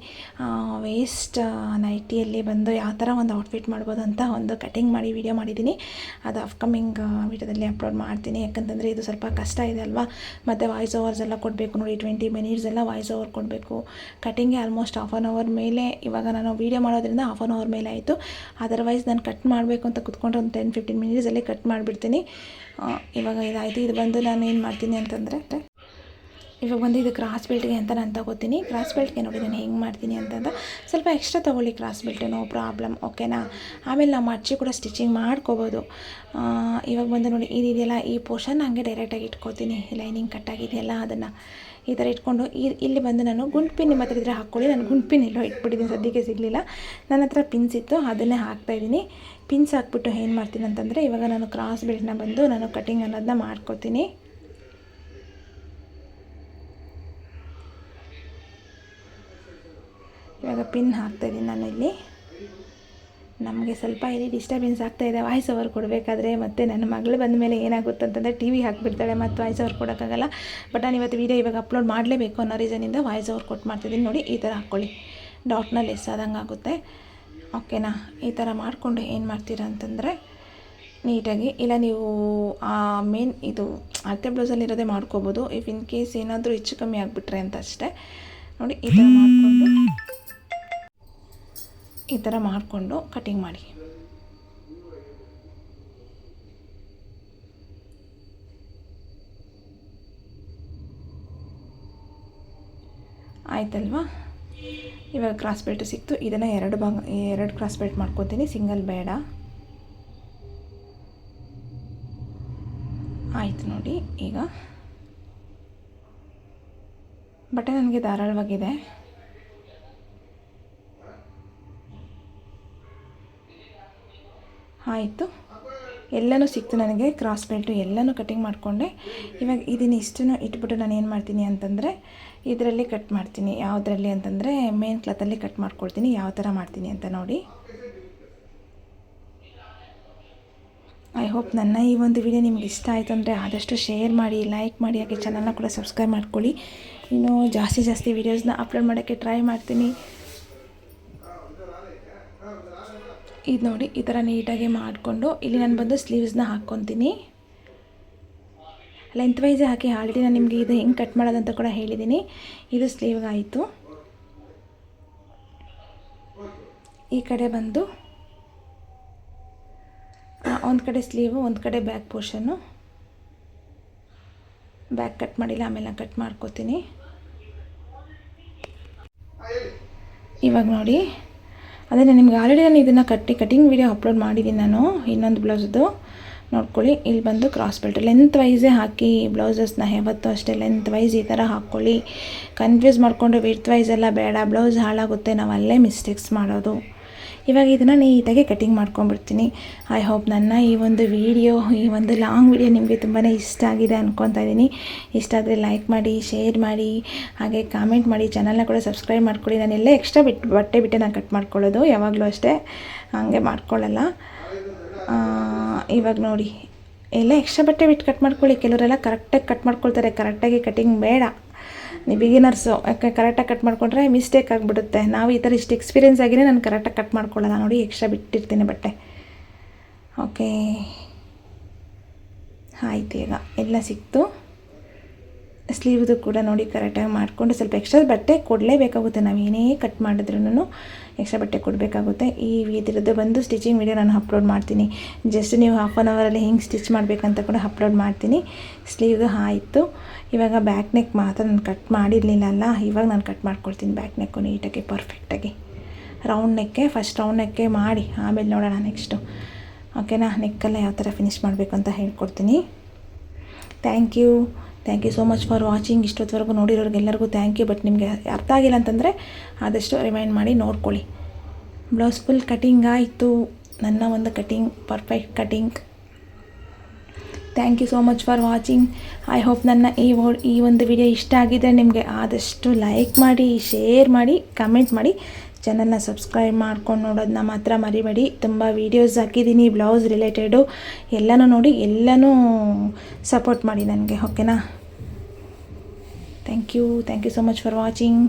ವೇಸ್ಟ್ ನೈಟಿಯಲ್ಲಿ ಬಂದು ಯಾವ ಥರ ಒಂದು ಔಟ್ಫಿಟ್ ಮಾಡ್ಬೋದು ಅಂತ ಒಂದು ಕಟಿಂಗ್ ಮಾಡಿ ವಿಡಿಯೋ ಮಾಡಿದ್ದೀನಿ. ಅದು ಅಪ್ಕಮಿಂಗ್ ವಿಡಿಯೋದಲ್ಲಿ ಅಪ್ಲೋಡ್ ಮಾಡ್ತೀನಿ. ಯಾಕಂತಂದರೆ ಇದು ಸ್ವಲ್ಪ ಕಷ್ಟ ಇದೆ ಅಲ್ವಾ, ಮತ್ತು ವಾಯ್ಸ್ ಓವರ್ಸ್ ಎಲ್ಲ ಕೊಡಬೇಕು ನೋಡಿ. 20 ಮಿನಿಟ್ಸ್ ಎಲ್ಲ ವಾಯ್ಸ್ ಓವರ್ ಕೊಡಬೇಕು. ಕಟಿಂಗ್ಗೆ ಆಲ್ಮೋಸ್ಟ್ 1/2 ಅವರ್ ಮೇಲೆ. ಇವಾಗ ನಾನು ವೀಡಿಯೋ ಮಾಡೋದ್ರಿಂದ 1/2 ಅವರ್ ಮೇಲೆ ಆಯಿತು. ಅದರ್ವೈಸ್ ನಾನು ಕಟ್ ಮಾಡಬೇಕು ಅಂತ ಕೂತ್ಕೊಂಡ್ರೆ ಒಂದು 10-15 ಮಿನಿಟ್ಸಲ್ಲಿ ಕಟ್ ಮಾಡಿಬಿಡ್ತೀನಿ. ಇವಾಗ ಇದಾಯಿತು. ಇದು ಬಂದು ನಾನು ಏನು ಮಾಡ್ತೀನಿ ಅಂತಂದರೆ, ಇವಾಗ ಇದು ಕ್ರಾಸ್ ಬೆಲ್ಟ್ಗೆ ಅಂತ ನಾನು ತಗೋತೀನಿ. ಕ್ರಾಸ್ ಬೆಲ್ಟ್ಗೆ ನೋಡಿ ನಾನು ಹೆಂಗೆ ಮಾಡ್ತೀನಿ ಅಂತಂದ್ರೆ, ಸ್ವಲ್ಪ ಎಕ್ಸ್ಟ್ರಾ ತೊಗೊಳ್ಳಿ ಕ್ರಾಸ್ ಬೆಲ್ಟು, ನೋ ಪ್ರಾಬ್ಲಮ್, ಓಕೆನಾ. ಆಮೇಲೆ ನಾವು ಮಡ್ಚಿ ಕೂಡ ಸ್ಟಿಚಿಂಗ್ ಮಾಡ್ಕೋಬೋದು. ಇವಾಗ ನೋಡಿ ಇದೆಯಲ್ಲ, ಈ ಪೋರ್ಷನ್ ಹಂಗೆ ಡೈರೆಕ್ಟಾಗಿ ಇಟ್ಕೋತೀನಿ. ಲೈನಿಂಗ್ ಕಟ್ಟಾಗಿದೆಯಲ್ಲ ಅದನ್ನು ಈ ಥರ ಇಟ್ಕೊಂಡು, ಇಲ್ಲಿ ನಾನು ಗುಂಡು ಪಿನ್ ನಿಮ್ಮ ಹತ್ರ ಇದ್ದರೆ ಹಾಕ್ಕೊಳ್ಳಿ. ನಾನು ಗುಂಡು ಪಿನ್ ಎಲ್ಲೋ ಇಟ್ಬಿಟ್ಟಿದ್ದೀನಿ, ಸದ್ಯಕ್ಕೆ ಸಿಗಲಿಲ್ಲ. ನನ್ನ ಹತ್ರ ಪಿನ್ಸ್ ಇತ್ತು, ಅದನ್ನೇ ಹಾಕ್ತಾಯಿದ್ದೀನಿ. ಪಿನ್ಸ್ ಹಾಕ್ಬಿಟ್ಟು ಏನು ಮಾಡ್ತೀನಿ ಅಂತಂದರೆ, ಇವಾಗ ನಾನು ಕ್ರಾಸ್ ಬೆಲ್ಟ್ನ ನಾನು ಕಟಿಂಗ್ ಅನ್ನೋದನ್ನ ಮಾಡ್ಕೊತೀನಿ. ಇವಾಗ ಪಿನ್ ಹಾಕ್ತಾಯಿದ್ದೀನಿ ನಾನು ಇಲ್ಲಿ. ನಮಗೆ ಸ್ವಲ್ಪ ಇಲ್ಲಿ ಡಿಸ್ಟರ್ಬೆನ್ಸ್ ಆಗ್ತಾಯಿದೆ ವಾಯ್ಸ್ ಓವರ್ ಕೊಡಬೇಕಾದ್ರೆ. ಮತ್ತು ನನ್ನ ಮಗಳು ಬಂದ ಮೇಲೆ ಏನಾಗುತ್ತೆ ಅಂತಂದರೆ ಟಿ ವಿ ಹಾಕಿಬಿಡ್ತಾಳೆ, ಮತ್ತು ವಾಯ್ಸ್ ಓವರ್ ಕೊಡೋಕ್ಕಾಗಲ್ಲ. ಬಟ್ ನಾನು ಇವತ್ತು ವೀಡಿಯೋ ಇವಾಗ ಅಪ್ಲೋಡ್ ಮಾಡಲೇಬೇಕು ಅನ್ನೋ ರೀಸನಿಂದ ವಾಯ್ಸ್ ಓವರ್ ಕೊಟ್ಟು ಮಾಡ್ತಿದ್ದೀನಿ. ನೋಡಿ ಈ ಥರ ಹಾಕ್ಕೊಳ್ಳಿ, ಡಾಟ್ನ ಲೆಸ್ ಆದಂಗೆ ಆಗುತ್ತೆ, ಓಕೆನಾ. ಈ ಥರ ಮಾಡಿಕೊಂಡು ಏನು ಮಾಡ್ತೀರಾ ಅಂತಂದರೆ ನೀಟಾಗಿ, ಇಲ್ಲ ನೀವು ಮೇನ್ ಇದು ಅಳತೆ ಬ್ಲೌಸಲ್ಲಿರೋದೇ ಮಾಡ್ಕೋಬೋದು. ಇಫ್ ಇನ್ ಕೇಸ್ ಏನಾದರೂ ಹೆಚ್ಚು ಕಮ್ಮಿ ಆಗಿಬಿಟ್ರೆ ಅಂತ ಅಷ್ಟೇ. ನೋಡಿ ಈ ಥರ ಮಾಡಿಕೊಂಡು ಕಟಿಂಗ್ ಮಾಡಿ. ಆಯ್ತಲ್ವಾ. ಇವಾಗ ಕ್ರಾಸ್ ಬೆಲ್ಟ್ ಸಿಕ್ತು. ಇದನ್ನು 2 ಕ್ರಾಸ್ ಬೆಲ್ಟ್ ಮಾಡ್ಕೊತೀನಿ, ಸಿಂಗಲ್ ಬೇಡ. ಆಯಿತು ನೋಡಿ. ಈಗ ಬಟ್ಟೆ ನನಗೆ ಧಾರಾಳವಾಗಿದೆ. ಆಯಿತು, ಎಲ್ಲನೂ ಸಿಕ್ತು ನನಗೆ. ಕ್ರಾಸ್ ಬೆಲ್ಟು ಎಲ್ಲನೂ ಕಟಿಂಗ್ ಮಾಡಿಕೊಂಡೆ. ಇವಾಗ ಇಷ್ಟನ್ನು ಇಟ್ಬಿಟ್ಟು ನಾನು ಏನು ಮಾಡ್ತೀನಿ ಅಂತಂದರೆ, ಇದರಲ್ಲಿ ಕಟ್ ಮಾಡ್ತೀನಿ. ಯಾವುದರಲ್ಲಿ ಅಂತಂದರೆ ಮೇನ್ ಕ್ಲಾತಲ್ಲಿ ಕಟ್ ಮಾಡ್ಕೊಳ್ತೀನಿ. ಯಾವ ಥರ ಮಾಡ್ತೀನಿ ಅಂತ ನೋಡಿ. ಐ ಹೋಪ್ ನನ್ನ ಈ ಒಂದು ವಿಡಿಯೋ ನಿಮ್ಗೆ ಇಷ್ಟ ಆಯಿತು ಅಂದರೆ ಆದಷ್ಟು ಶೇರ್ ಮಾಡಿ, ಲೈಕ್ ಮಾಡಿ, ಹಾಗೆ ಚಾನಲ್ನ ಕೂಡ ಸಬ್ಸ್ಕ್ರೈಬ್ ಮಾಡ್ಕೊಳ್ಳಿ. ಇನ್ನೂ ಜಾಸ್ತಿ ವೀಡಿಯೋಸ್ನ ಅಪ್ಲೋಡ್ ಮಾಡೋಕ್ಕೆ ಟ್ರೈ ಮಾಡ್ತೀನಿ. ಇದು ನೋಡಿ ಈ ಥರ ನೀಟಾಗಿ ಮಾಡಿಕೊಂಡು ಇಲ್ಲಿ ನಾನು ಬಂದು ಸ್ಲೀವ್ಸ್ನ ಹಾಕ್ಕೊತೀನಿ. ಲೆಂತ್ ವೈಸೇ ಹಾಕಿ. ಆಲ್ರೆಡಿ ನಾನು ನಿಮಗೆ ಇದು ಹೆಂಗೆ ಕಟ್ ಮಾಡೋದಂತ ಕೂಡ ಹೇಳಿದ್ದೀನಿ. ಇದು ಸ್ಲೀವ್ಗಾಯಿತು. ಈ ಕಡೆ ಬಂದು ಒಂದು ಕಡೆ ಸ್ಲೀವು, ಒಂದು ಕಡೆ ಬ್ಯಾಕ್ ಪೋರ್ಷನ್ನು. ಬ್ಯಾಕ್ ಕಟ್ ಮಾಡಿಲ್ಲ, ಆಮೇಲೆ ನಾನು ಕಟ್ ಮಾಡ್ಕೋತೀನಿ. ಇವಾಗ ನೋಡಿ, ಅದೇ ನಿಮ್ಗೆ ಆಲ್ರೆಡಿ ನಾನು ಇದನ್ನು ಕಟಿಂಗ್ ವಿಡಿಯೋ ಅಪ್ಲೋಡ್ ಮಾಡಿದ್ದೀನಿ ನಾನು, ಇನ್ನೊಂದು ಬ್ಲೌಸ್ದು ನೋಡ್ಕೊಳ್ಳಿ. ಇಲ್ಲಿ ಬಂದು ಕ್ರಾಸ್ ಬೆಲ್ಟ್ ಲೆಂತ್ ವೈಸೇ ಹಾಕಿ ಬ್ಲೌಸಸ್ನ ಯಾವತ್ತೂ ಅಷ್ಟೇ ಲೆಂತ್ ವೈಸ್ ಈ ಥರ ಹಾಕ್ಕೊಳ್ಳಿ. ಕನ್ಫ್ಯೂಸ್ ಮಾಡಿಕೊಂಡು ವಿಡ್ತ್ ವೈಸ್ ಎಲ್ಲ ಬೇಡ, ಬ್ಲೌಸ್ ಹಾಳಾಗುತ್ತೆ, ನಾವು ಅಲ್ಲೇ ಮಿಸ್ಟೇಕ್ಸ್ ಮಾಡೋದು. ಇವಾಗ ಇದನ್ನು ನೀಟಾಗಿ ಕಟಿಂಗ್ ಮಾಡ್ಕೊಂಡ್ಬಿಡ್ತೀನಿ. ಐ ಹೋಪ್ ನನ್ನ ಈ ಒಂದು ವಿಡಿಯೋ, ಈ ಒಂದು ಲಾಂಗ್ ವಿಡಿಯೋ ನಿಮಗೆ ತುಂಬಾ ಇಷ್ಟ ಆಗಿದೆ ಅಂದ್ಕೊತಾ ಇದ್ದೀನಿ. ಇಷ್ಟ ಆದರೆ ಲೈಕ್ ಮಾಡಿ, ಶೇರ್ ಮಾಡಿ, ಹಾಗೆ ಕಾಮೆಂಟ್ ಮಾಡಿ, ಚಾನಲ್ನ ಕೂಡ ಸಬ್ಸ್ಕ್ರೈಬ್ ಮಾಡ್ಕೊಳ್ಳಿ. ನಾನು ಎಲ್ಲೇ ಎಕ್ಸ್ಟ್ರಾ ಬಟ್ಟೆ ಬಿಟ್ಟೆ ನಾನು ಕಟ್ ಮಾಡ್ಕೊಳ್ಳೋದು, ಯಾವಾಗಲೂ ಅಷ್ಟೇ, ಹಾಗೆ ಮಾಡ್ಕೊಳ್ಳಲ್ಲ. ಇವಾಗ ನೋಡಿ, ಎಲ್ಲ ಎಕ್ಸ್ಟ್ರಾ ಬಟ್ಟೆ ಬಿಟ್ಟು ಕಟ್ ಮಾಡ್ಕೊಳ್ಳಿ. ಕೆಲವರೆಲ್ಲ ಕರೆಕ್ಟಾಗಿ ಕಟ್ ಮಾಡ್ಕೊಳ್ತಾರೆ, ಕರೆಕ್ಟಾಗಿ ಕಟಿಂಗ್ ಬೇಡ. ನೀವು ಬಿಗಿನರ್ಸು, ಯಾಕೆ ಕರೆಕ್ಟಾಗಿ ಕಟ್ ಮಾಡಿಕೊಂಡ್ರೆ ಮಿಸ್ಟೇಕ್ ಆಗಿಬಿಡುತ್ತೆ. ನಾವು ಈ ಥರ ಇಷ್ಟು ಎಕ್ಸ್ಪೀರಿಯೆನ್ಸ್ ಆಗಿನೇ ನಾನು ಕರೆಕ್ಟಾಗಿ ಕಟ್ ಮಾಡ್ಕೊಳ್ಳೋಲ್ಲ. ನೋಡಿ, ಎಕ್ಸ್ಟ್ರಾ ಬಿಟ್ಟಿರ್ತೀನಿ ಬಟ್ಟೆ. ಓಕೆ, ಆಯ್ತು. ಈಗ ಎಲ್ಲ ಸಿಕ್ತು. ಸ್ಲೀವ್ದು ಕೂಡ ನೋಡಿ ಕರೆಕ್ಟಾಗಿ ಮಾಡಿಕೊಂಡು ಸ್ವಲ್ಪ ಎಕ್ಸ್ಟ್ರಾ ಬಟ್ಟೆ ಕೊಡಲೇಬೇಕಾಗುತ್ತೆ. ನಾವು ಏನೇ ಕಟ್ ಮಾಡಿದ್ರೂ ಎಕ್ಸ್ಟ್ರಾ ಬಟ್ಟೆ ಕೊಡಬೇಕಾಗುತ್ತೆ. ಈ ಇದರದ್ದು ಬಂದು ಸ್ಟಿಚಿಂಗ್ ವಿಡಿಯೋ ನಾನು ಅಪ್ಲೋಡ್ ಮಾಡ್ತೀನಿ. ಜಸ್ಟ್ ನೀವು ಹಾಫ್ ಆನ್ ಅವರಲ್ಲಿ ಹಿಂಗೆ ಸ್ಟಿಚ್ ಮಾಡಬೇಕಂತ ಕೂಡ ಅಪ್ಲೋಡ್ ಮಾಡ್ತೀನಿ. ಸ್ಲೀವ್ದು ಆಯಿತು. ಇವಾಗ ಬ್ಯಾಕ್ ನೆಕ್ ಮಾತ್ರ ನಾನು ಕಟ್ ಮಾಡಿರಲಿಲ್ಲ, ಇವಾಗ ನಾನು ಕಟ್ ಮಾಡ್ಕೊಳ್ತೀನಿ ಬ್ಯಾಕ್ ನೆಕ್ಕು ನೀಟಾಗಿ ಪರ್ಫೆಕ್ಟಾಗಿ. ರೌಂಡ್ ನೆಕ್ಕೆ ಫಸ್ಟ್ ರೌಂಡ್ ನೆಕ್ಕೆ ಮಾಡಿ ಆಮೇಲೆ ನೋಡೋಣ ನೆಕ್ಸ್ಟು. ಓಕೆನಾ? ನೆಕ್ಕೆಲ್ಲ ಯಾವ ಥರ ಫಿನಿಶ್ ಮಾಡಬೇಕು ಅಂತ ಹೇಳ್ಕೊಡ್ತೀನಿ. Thank you so much for watching. ಇಷ್ಟೊತ್ತವರೆಗೂ ನೋಡಿರೋರಿಗೆಲ್ಲರಿಗೂ ಥ್ಯಾಂಕ್ ಯು. ಬಟ್ ನಿಮಗೆ ಅರ್ಥ ಆಗಿಲ್ಲ ಅಂತಂದರೆ ಆದಷ್ಟು ರಿಮೈಂಡ್ ಮಾಡಿ ನೋಡ್ಕೊಳ್ಳಿ. ಬ್ಲೌಸ್ ಫುಲ್ ಕಟಿಂಗ್ ಆಯಿತು. ನನ್ನ ಒಂದು cutting perfect cutting. Thank you so much for watching. I hope ನನ್ನ ಈ ಒಂದು ವಿಡಿಯೋ ಇಷ್ಟ ಆಗಿದ್ದರೆ ನಿಮಗೆ ಆದಷ್ಟು ಲೈಕ್ ಮಾಡಿ, ಶೇರ್ ಮಾಡಿ, ಕಮೆಂಟ್ ಮಾಡಿ, ಚಾನಲ್ನ ಸಬ್ಸ್ಕ್ರೈಬ್ ಮಾಡ್ಕೊಂಡು ನೋಡೋದನ್ನ ಮಾತ್ರ ಮರಿಬೇಡಿ. ತುಂಬ ವೀಡಿಯೋಸ್ ಹಾಕಿದ್ದೀನಿ ಬ್ಲೌಸ್ ರಿಲೇಟೆಡು, ಎಲ್ಲನೂ ನೋಡಿ, ಎಲ್ಲನೂ ಸಪೋರ್ಟ್ ಮಾಡಿ ನನಗೆ. ಓಕೆನಾ? Thank you so much for watching.